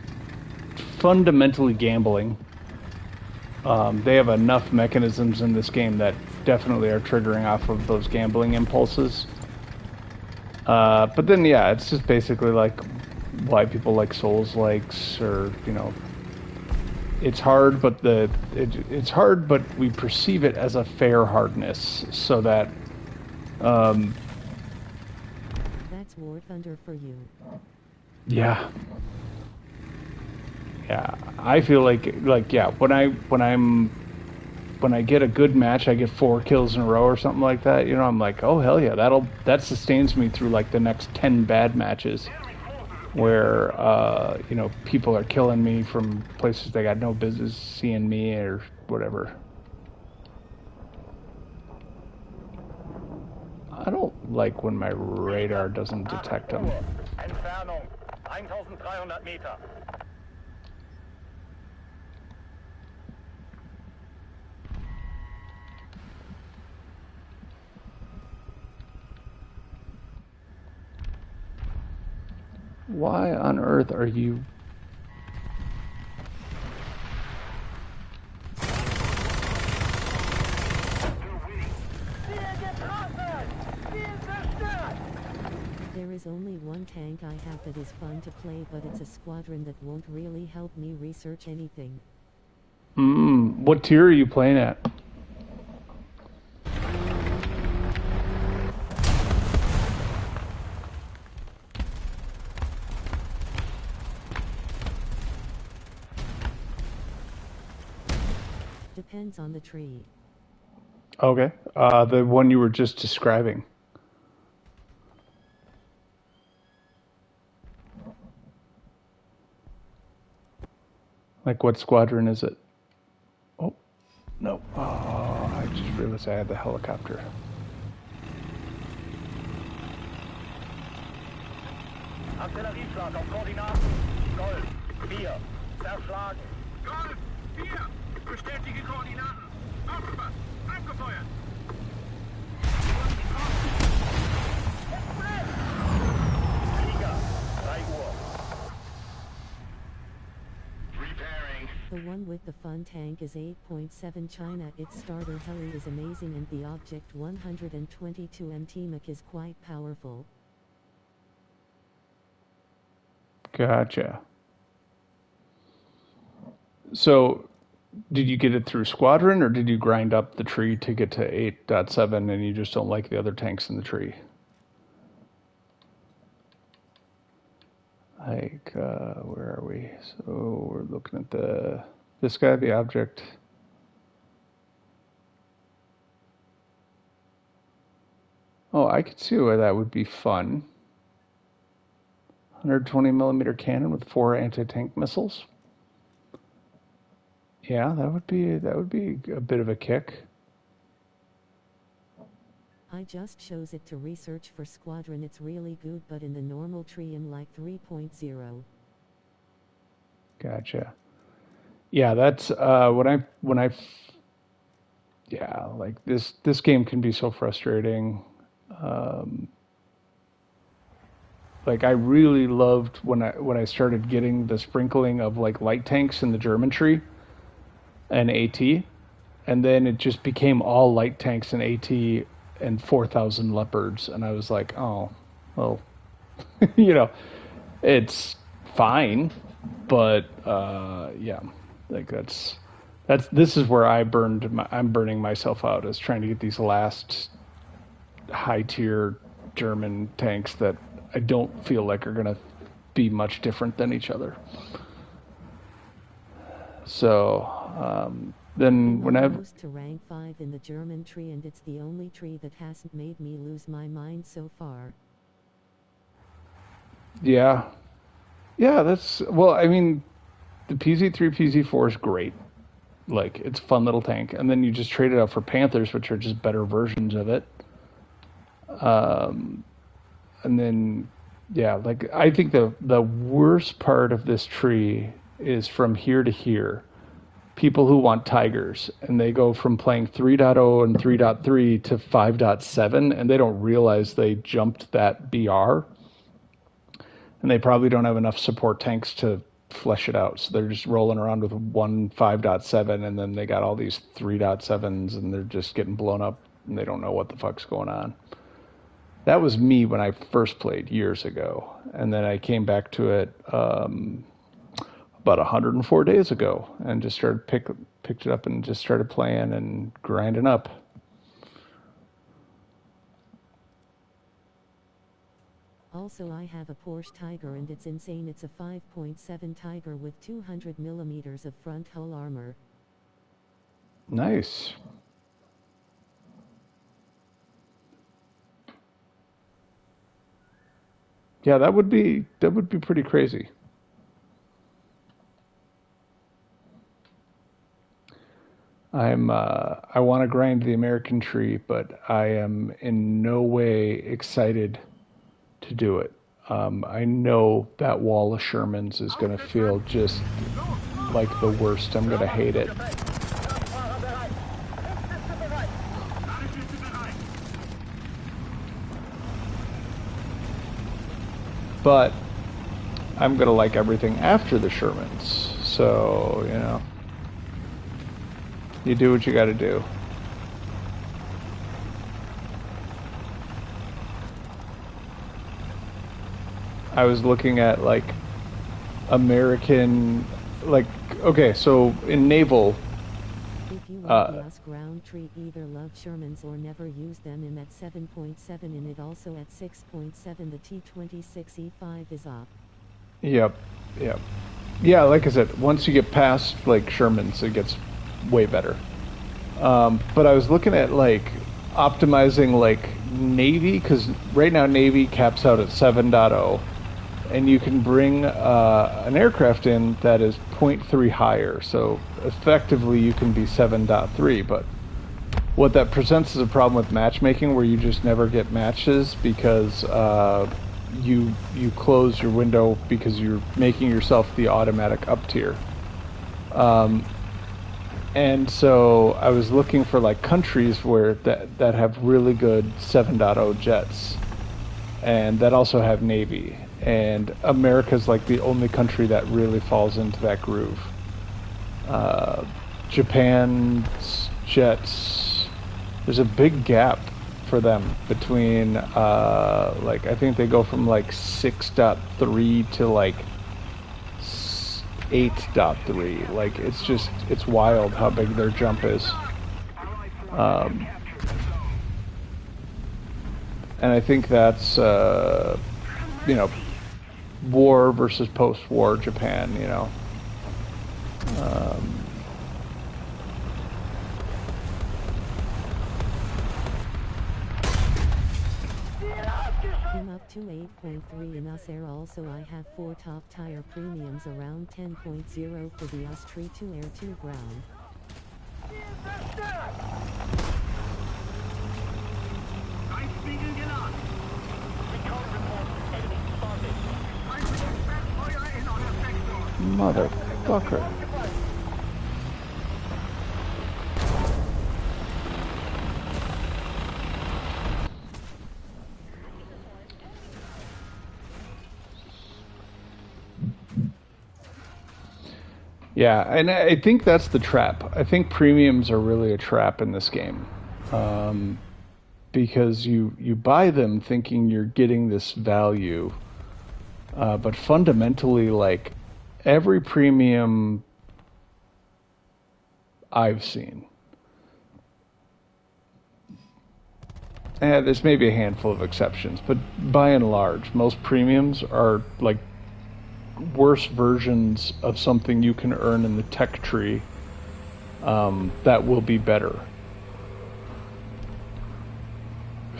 fundamentally gambling. They have enough mechanisms in this game that definitely are triggering off of those gambling impulses. But then, yeah, it's just basically like why people like Souls likes, or it's hard, but it's hard, but we perceive it as a fair hardness, so that That's War Thunder for you. yeah, yeah, I feel like yeah, when I get a good match, I get 4 kills in a row or something like that. I'm like, oh hell yeah, that sustains me through like the next 10 bad matches, where people are killing me from places they got no business seeing me or whatever. I don't like when my radar doesn't detect them. Entfernung 1300 Meter. Why on earth are you... There is only one tank I have that is fun to play, but it's a squadron that won't really help me research anything. What tier are you playing at? Depends on the tree. Okay. The one you were just describing. Like, what squadron is it? Oh, no. Oh, I just realized I had the helicopter. Artillerieschlag auf Koordinaten. Golf 4. Zerschlagen. Golf 4. Bestätige Koordinaten. Aufgepasst. Abgefeuert. Flieger 3 Uhr. Repairing. The one with the fun tank is 8.7 China. Its starter heli is amazing and the Object 122 MT-Mac is quite powerful. Gotcha. So, did you get it through squadron, or did you grind up the tree to get to 8.7 and you just don't like the other tanks in the tree? Like, where are we? So we're looking at this guy, the Object. Oh, I could see why that would be fun. 120 millimeter cannon with 4 anti-tank missiles. Yeah, that would be a bit of a kick. I just chose it to research for squadron. It's really good, but in the normal tree I'm like 3.0. Gotcha. Yeah, that's yeah, like this game can be so frustrating. Um, like I really loved when I started getting the sprinkling of like light tanks in the German tree and AT, and then it just became all light tanks and AT and 4,000 leopards, and I was like, oh, well, you know, it's fine, but yeah, like that's this is where I'm burning myself out, is trying to get these last high tier German tanks that I don't feel like are gonna be much different than each other. So then when I I rose to rank 5 in the German tree, and it's the only tree that hasn't made me lose my mind so far. yeah Yeah, well, I mean, the PZ3, PZ4 is great. Like, it's a fun little tank. And then you just trade it out for Panthers, which are just better versions of it. And then, yeah, like, I think the worst part of this tree is from here to here. People who want Tigers, and they go from playing 3.0 and 3.3 to 5.7, and they don't realize they jumped that BR. And they probably don't have enough support tanks to flesh it out. So they're just rolling around with one 5.7, and then they got all these 3.7s, and they're just getting blown up, and they don't know what the fuck's going on. That was me when I first played years ago. And then I came back to it about 104 days ago and just started picked it up and just started playing and grinding up. Also, I have a Porsche Tiger and it's insane. It's a 5.7 Tiger with 200 millimeters of front hull armor. Nice. Yeah, that would be pretty crazy. I want to grind the American tree, but I am in no way excited to do it. I know that wall of Shermans is going to feel just like the worst. I'm going to hate it. But I'm going to like everything after the Shermans. So, you know, you do what you got to do. I was looking at like American, like, okay, so in naval, if you like the US ground tree, either love Shermans or never use them. In at 7.7 and it also at 6.7 the T-26E5 is up. Yep. Yeah, like I said, once you get past like Shermans, it gets way better. But I was looking at like optimizing like Navy, because right now Navy caps out at 7.0, and you can bring an aircraft in that is 0.3 higher, so effectively you can be 7.3. But what that presents is a problem with matchmaking, where you just never get matches because you close your window because you're making yourself the automatic up tier. And so I was looking for like countries where that have really good 7.0 jets, and that also have Navy. And America's like the only country that really falls into that groove. Japan's jets, there's a big gap for them between like, I think they go from like 6.3 to like 8.3. Like, it's wild how big their jump is. And I think that's you know, war versus post-war Japan, you know. I'm up to 8.3 in US Air. Also, I have 4 top tier premiums around 10.0 for the US Tree 2 Air 2 ground. Motherfucker. Yeah, and I think that's the trap. I think premiums are really a trap in this game. Because you buy them thinking you're getting this value, but fundamentally, like, every premium I've seen, and there's maybe a handful of exceptions, but by and large, most premiums are like worse versions of something you can earn in the tech tree that will be better.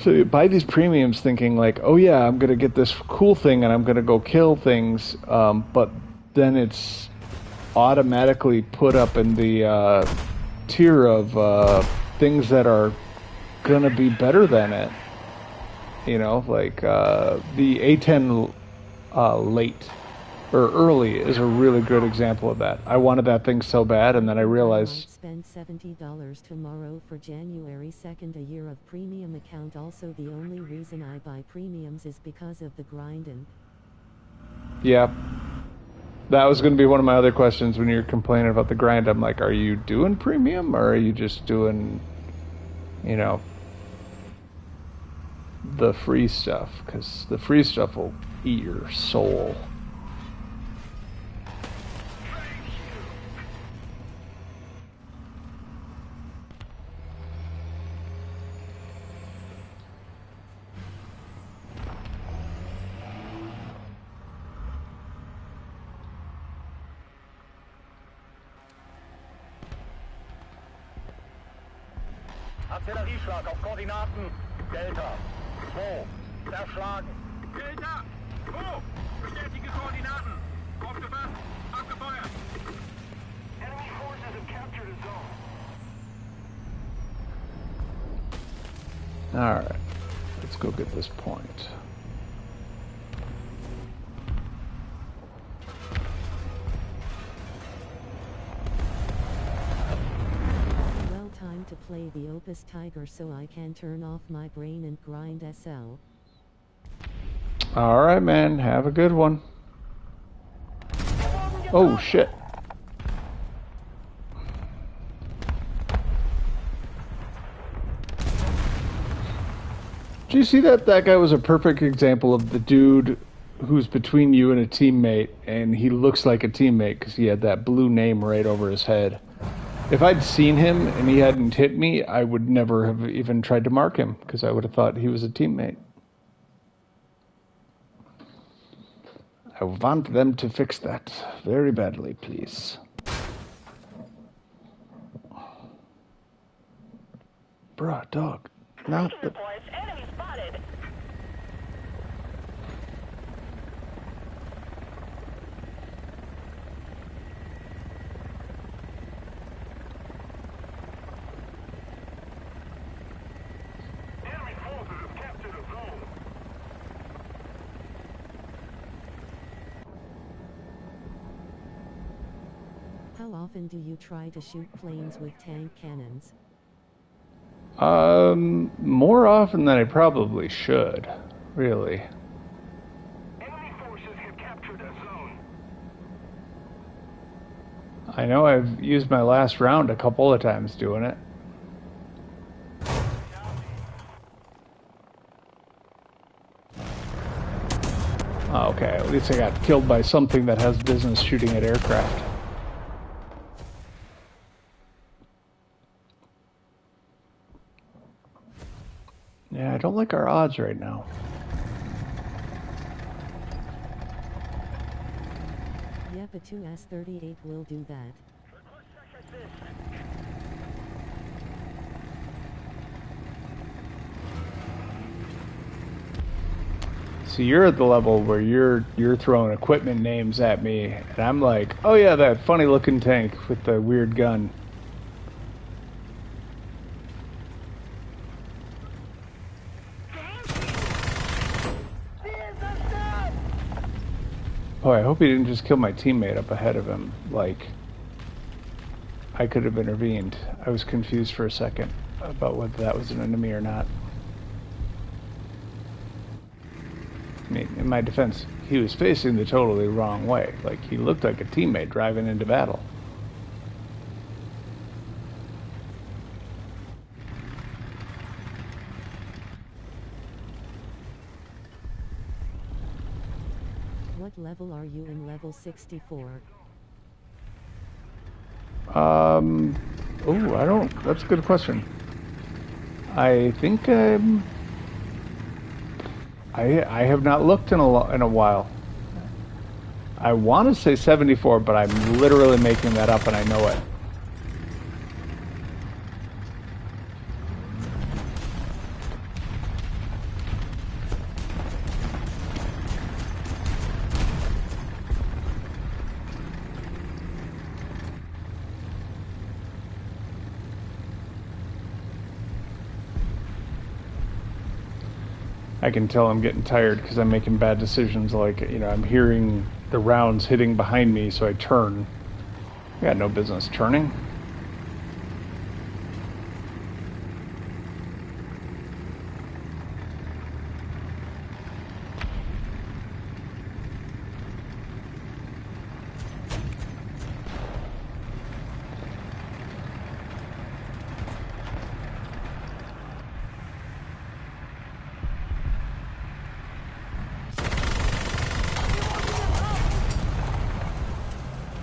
So you buy these premiums thinking like, oh yeah, I'm gonna get this cool thing and I'm gonna go kill things, but then it's automatically put up in the tier of things that are gonna be better than it. You know, like the A10 late or early is a really good example of that. I wanted that thing so bad, and then I I might realized, spend $70 tomorrow for January 2nd, a year of premium account. Also, the only reason I buy premiums is because of the grinding. yeah, that was going to be one of my other questions when you're complaining about the grind. I'm like, are you doing premium or are you just doing, you know, the free stuff? Because the free stuff will eat your soul. Artillerieschlag auf Koordinaten Delta 2. Erschlagen. Delta 2. Bestätige Koordinaten. Aufgefasst. Abgefeuert. Enemy forces have captured a zone. Alright, let's go get this point. Well, time to play the Opus Tiger so I can turn off my brain and grind SL. Alright, man, have a good one. Oh, shit. Do you see that? That guy was a perfect example of the dude who's between you and a teammate, and he looks like a teammate because he had that blue name right over his head. If I'd seen him and he hadn't hit me, I would never have even tried to mark him because I would have thought he was a teammate. I want them to fix that very badly, please. Bruh, dog. Not the... Reports, enemy spotted. Enemy forces have captured a zone. How often do you try to shoot planes with tank cannons? More often than I probably should, really. Enemy forces have captured a zone. I know I've used my last round a couple of times doing it. Oh, okay, at least I got killed by something that has business shooting at aircraft. Yeah, I don't like our odds right now. Yep, a 2S38 will do that. So you're at the level where you're throwing equipment names at me, and I'm like, oh yeah, that funny looking tank with the weird gun. Oh, I hope he didn't just kill my teammate up ahead of him. Like, I could have intervened. I was confused for a second about whether that was an enemy or not. I mean, in my defense, he was facing the totally wrong way. Like, he looked like a teammate driving into battle. What level are you in? Level 64. Oh, I don't... That's a good question. I think I'm... I have not looked in a while. I want to say 74, but I'm literally making that up and I know it. I can tell I'm getting tired because I'm making bad decisions. Like, you know, I'm hearing the rounds hitting behind me, so I turn. I got no business turning.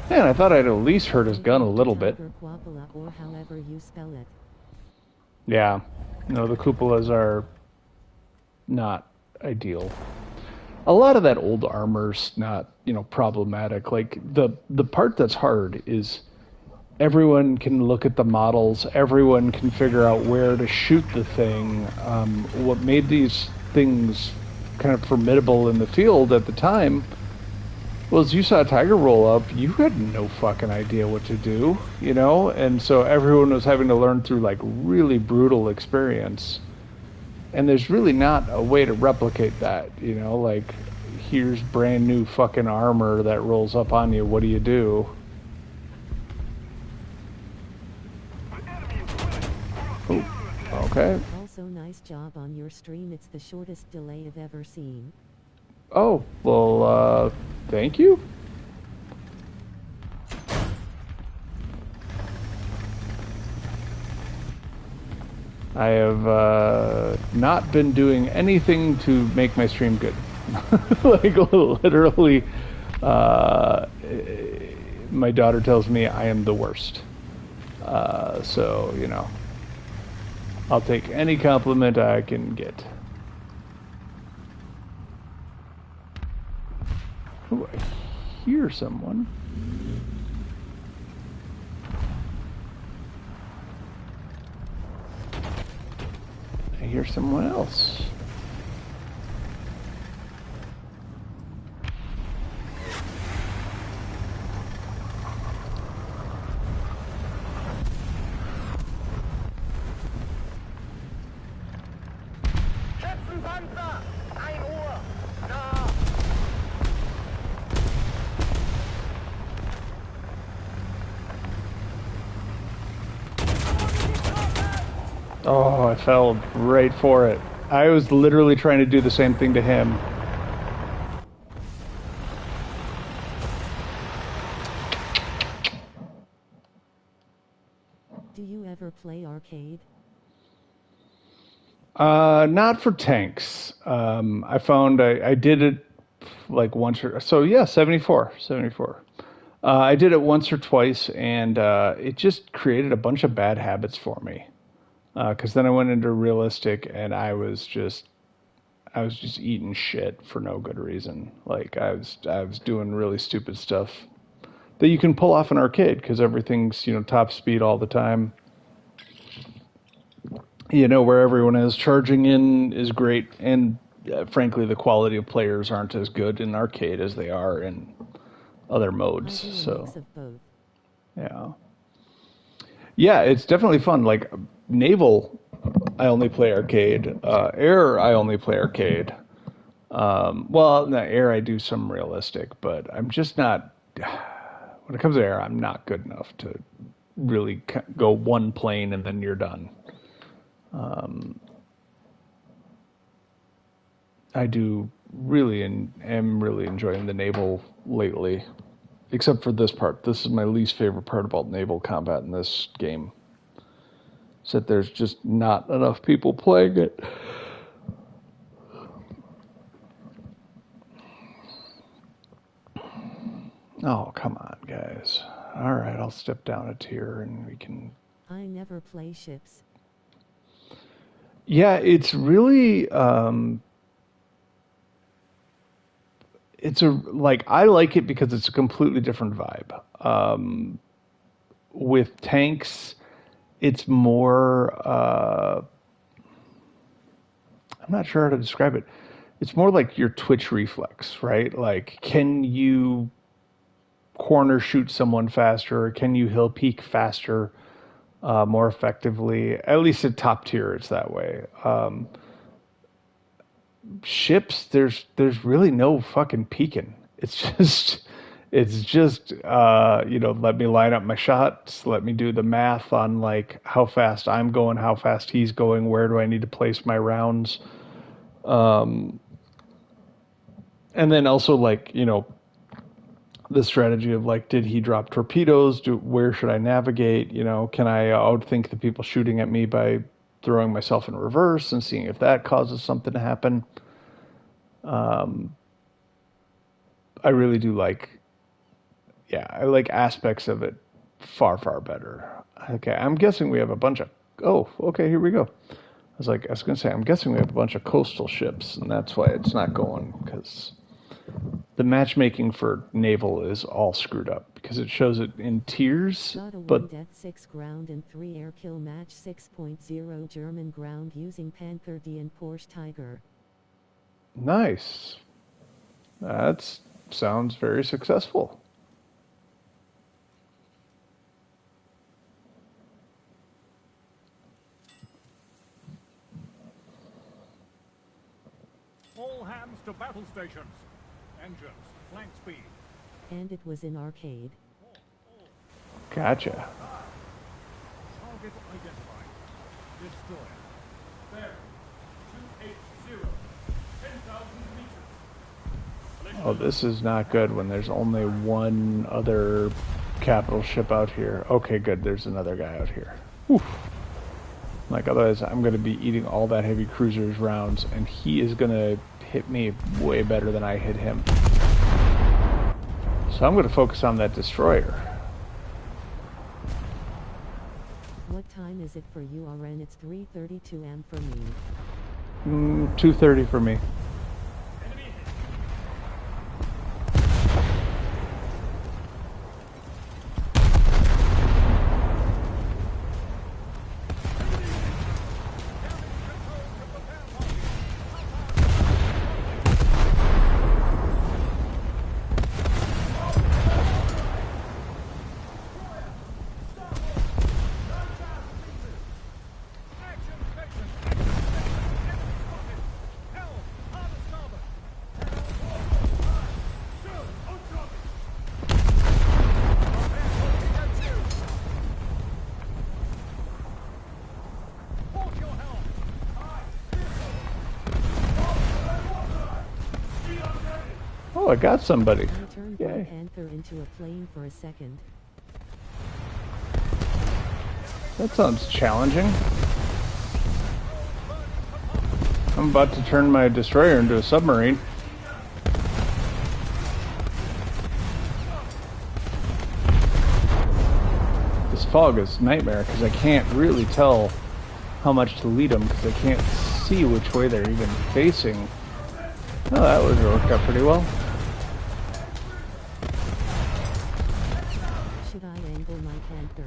Man, I thought I'd at least heard his gun a little bit. Tiger Quapala, or however you spell it. Yeah. No, the cupolas are not ideal. A lot of that old armor's not, you know, problematic. Like the part that's hard is everyone can look at the models, everyone can figure out where to shoot the thing. What made these things kind of formidable in the field at the time was you saw a tiger roll up, you had no fucking idea what to do, you know? And so everyone was having to learn through like really brutal experience. And there's really not a way to replicate that, you know? Like, here's brand new fucking armor that rolls up on you, what do you do? Oh, okay. Also, nice job on your stream. It's the shortest delay I've ever seen. Oh, well, thank you. I have not been doing anything to make my stream good. Like, literally, my daughter tells me I am the worst. So, you know, I'll take any compliment I can get. Ooh, I hear someone. I hear someone else. Schützenpanzer! 1 Uhr! Na! Oh, I fell right for it. I was literally trying to do the same thing to him. Do you ever play arcade? Not for tanks. I found I did it like once or so. Yeah, 74. I did it once or twice, and it just created a bunch of bad habits for me. Because then I went into realistic, and I was just eating shit for no good reason. Like I was doing really stupid stuff that you can pull off in arcade because everything's, you know, top speed all the time. You know, where everyone is charging in is great, and frankly, the quality of players aren't as good in arcade as they are in other I modes. do a So mix of both. yeah, it's definitely fun. Like naval, I only play arcade. Air, I only play arcade. Well, no, air, I do some realistic, but I'm just not. When it comes to air, I'm not good enough to really go one plane and then you're done. I do really and am really enjoying the naval lately, except for this part. This is my least favorite part about naval combat in this game. Is that there's just not enough people playing it. Oh, come on, guys. All right, I'll step down a tier and we can. I never play ships. Yeah, it's really. It's a like I like it because it's a completely different vibe. With tanks, it's more. I'm not sure how to describe it. It's more like your twitch reflex, right? Like, can you corner shoot someone faster? Can you hill peek faster, more effectively? At least at top tier, it's that way. ships, there's really no fucking peeking. It's just let me line up my shots, let me do the math on like how fast I'm going, how fast he's going, where do I need to place my rounds. And then also like, the strategy of like, did he drop torpedoes? Where should I navigate? Can I outthink the people shooting at me by throwing myself in reverse and seeing if that causes something to happen? I really do like, yeah, I like aspects of it far, far better. Okay, I'm guessing we have a bunch of, oh, okay, here we go. I was going to say, I'm guessing we have a bunch of coastal ships, and that's why it's not going, because the matchmaking for naval is all screwed up, because it shows it in tiers, Got a but 1 death, 6 ground, and 3 air kill match 6.0 German ground using Panther D and Porsche Tiger. nice. That sounds very successful. All hands to battle stations. Engines, flank speed. And it was in arcade. Gotcha. Target identified. Destroyer. Bearing 280. 10,000 meters. Oh, this is not good when there's only one other capital ship out here. Okay, good. There's another guy out here. Whew. Like, otherwise, I'm going to be eating all that heavy cruiser's rounds, and he is going to hit me way better than I hit him. So I'm going to focus on that destroyer. What time is it for you, RN? It's 3:32 am for me. 2:30 for me. Oh, I got somebody. I turned my Yay. Panther into a plane for a second. That sounds challenging. I'm about to turn my destroyer into a submarine. This fog is nightmare because I can't really tell how much to lead them because I can't see which way they're even facing. Oh, that would work out pretty well. Should I angle my Panther?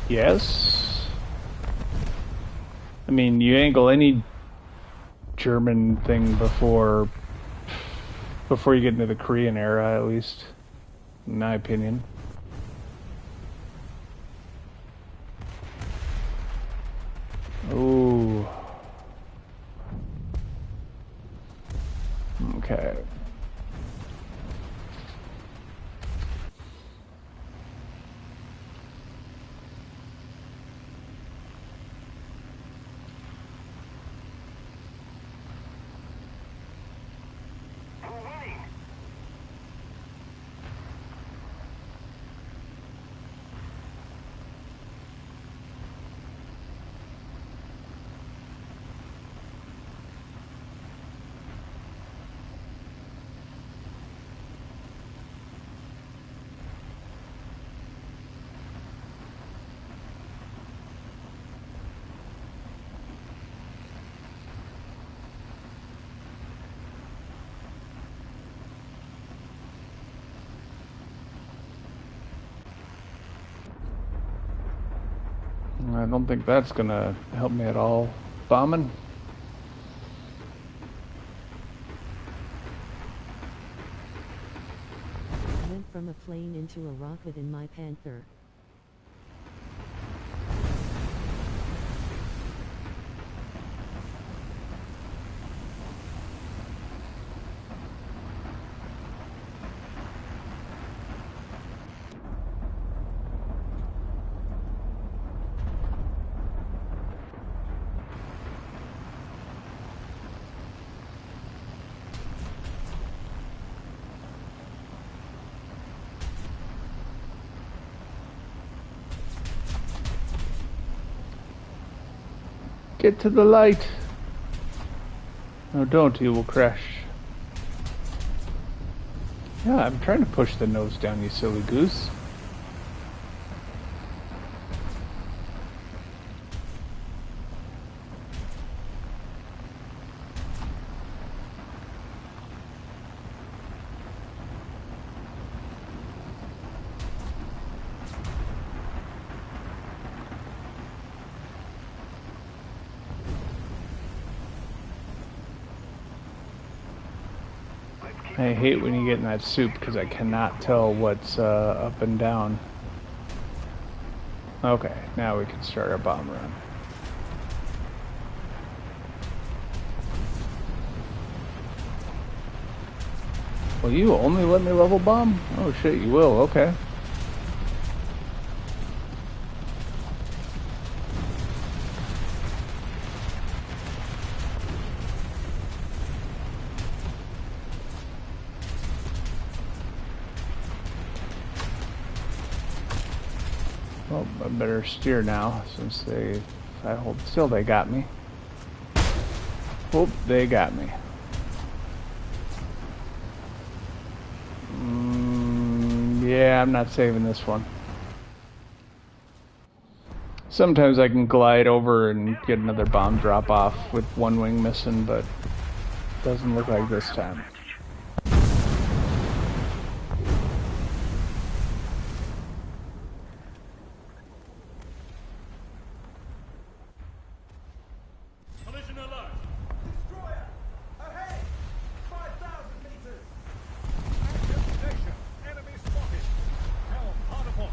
Yes. I mean, you angle any German thing before you get into the Korean era, at least, in my opinion. Ooh. Okay. We're winning. I don't think that's gonna help me at all. Bombing? Went from a plane into a rocket in my Panther. Get to the light. No, don't. You will crash. Yeah, I'm trying to push the nose down, you silly goose. I hate when you get in that soup because I cannot tell what's up and down. Okay, now we can start our bomb run. Will you only let me level bomb? Oh shit, you will, okay. Well, I better steer now, since if I hold still, they got me. Oh, they got me. Yeah, I'm not saving this one. Sometimes I can glide over and get another bomb drop off with one wing missing, but doesn't look like this time. Collision alert. Destroyer! Ahead! 5,000 meters! Active station. Enemy spotted. Helm, hard aport.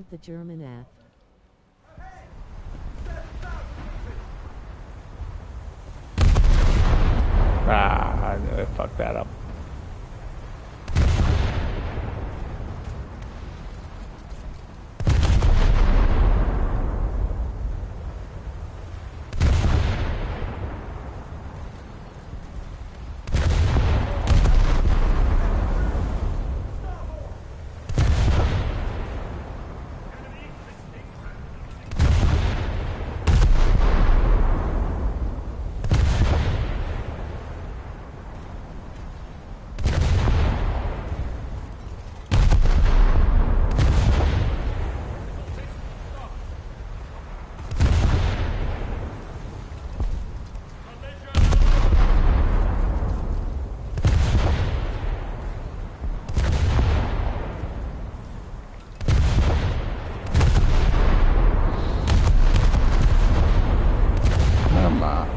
The German F. Ah, I fucked that up.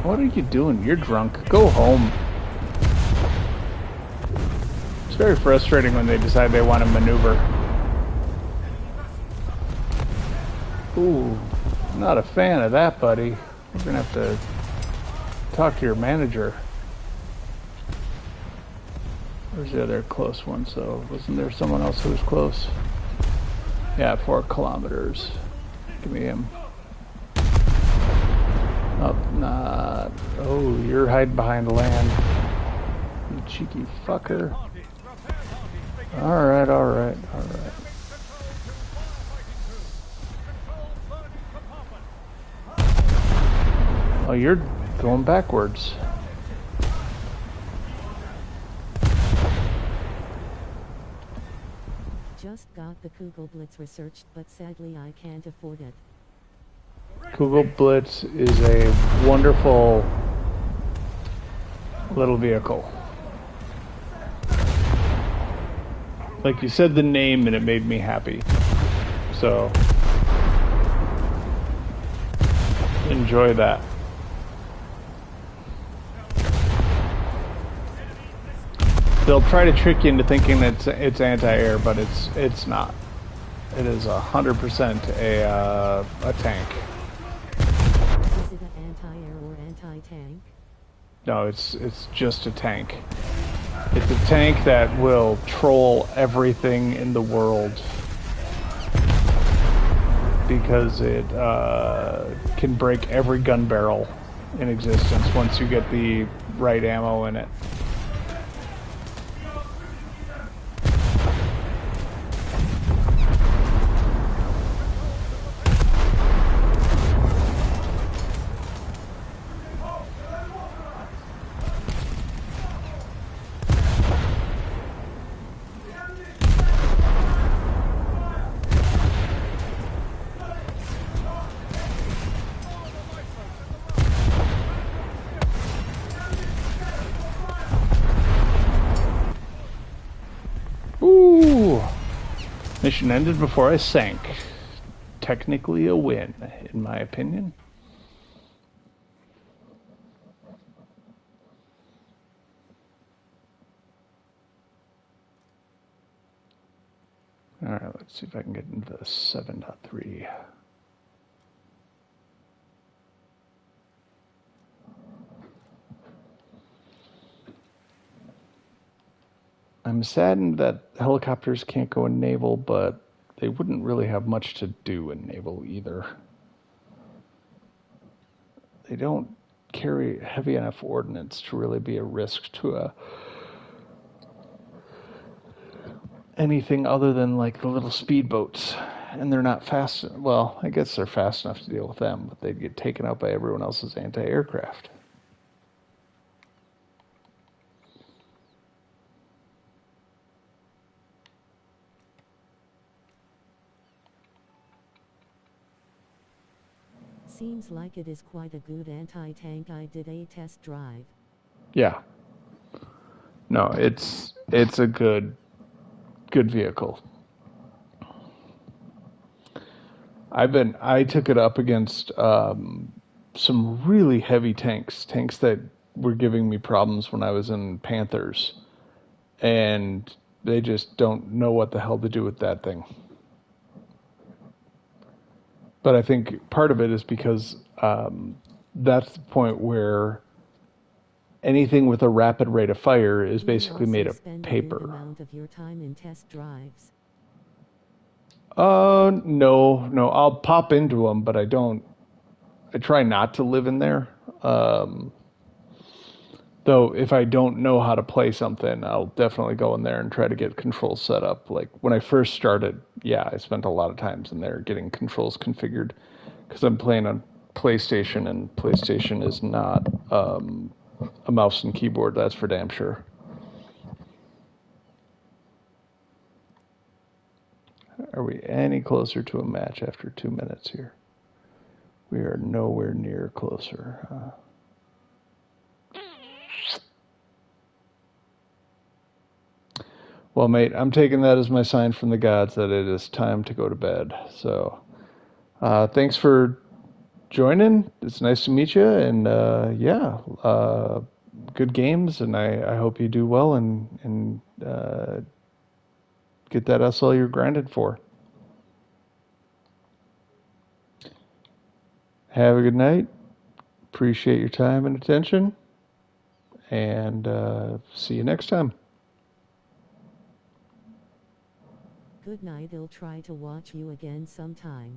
What are you doing? You're drunk. Go home. It's very frustrating when they decide they want to maneuver. Ooh, not a fan of that, buddy. We're gonna have to talk to your manager. Where's the other close one? So, wasn't there someone else who was close? Yeah, 4 kilometers. Give me him. Up, not. Oh, you're hiding behind land. You cheeky fucker. Repair target. All right, all right, all right. Control to firefighting 2. Control burning compartment. Oh, you're going backwards. Just got the Kugel Blitz researched, but sadly I can't afford it. Kugel Blitz is a wonderful little vehicle. Like you said the name and it made me happy. So enjoy that. They'll try to trick you into thinking it's anti-air, but it's not. It is 100% a tank. Is it an anti-air or anti-tank? No, it's just a tank. It's a tank that will troll everything in the world because it can break every gun barrel in existence once you get the right ammo in it. Ooh! Mission ended before I sank. Technically a win, in my opinion. Alright, let's see if I can get into 7.3. I'm saddened that helicopters can't go in naval, but they wouldn't really have much to do in naval either. They don't carry heavy enough ordnance to really be a risk to anything other than like the little speedboats. And they're not fast. Well, I guess they're fast enough to deal with them, but they'd get taken out by everyone else's anti-aircraft. Seems like it is quite a good anti-tank. I did a test drive. Yeah. No, it's a good vehicle. I took it up against some really heavy tanks that were giving me problems when I was in Panthers, and they just don't know what the hell to do with that thing. But I think part of it is because that's the point where anything with a rapid rate of fire is You basically also made of spend a good paper. amount of your time in test drives. No, I'll pop into them, but I don't. I try not to live in there. Though if I don't know how to play something, I'll definitely go in there and try to get controls set up. Like when I first started, yeah, I spent a lot of times in there getting controls configured because I'm playing on PlayStation, and PlayStation is not a mouse and keyboard. That's for damn sure. Are we any closer to a match after 2 minutes here? We are nowhere near closer. Well, mate, I'm taking that as my sign from the gods that it is time to go to bed. So, thanks for joining. It's nice to meet you, and good games, and I hope you do well and get that SL you're grinded for. Have a good night. Appreciate your time and attention, and see you next time. Good night. I'll try to watch you again sometime.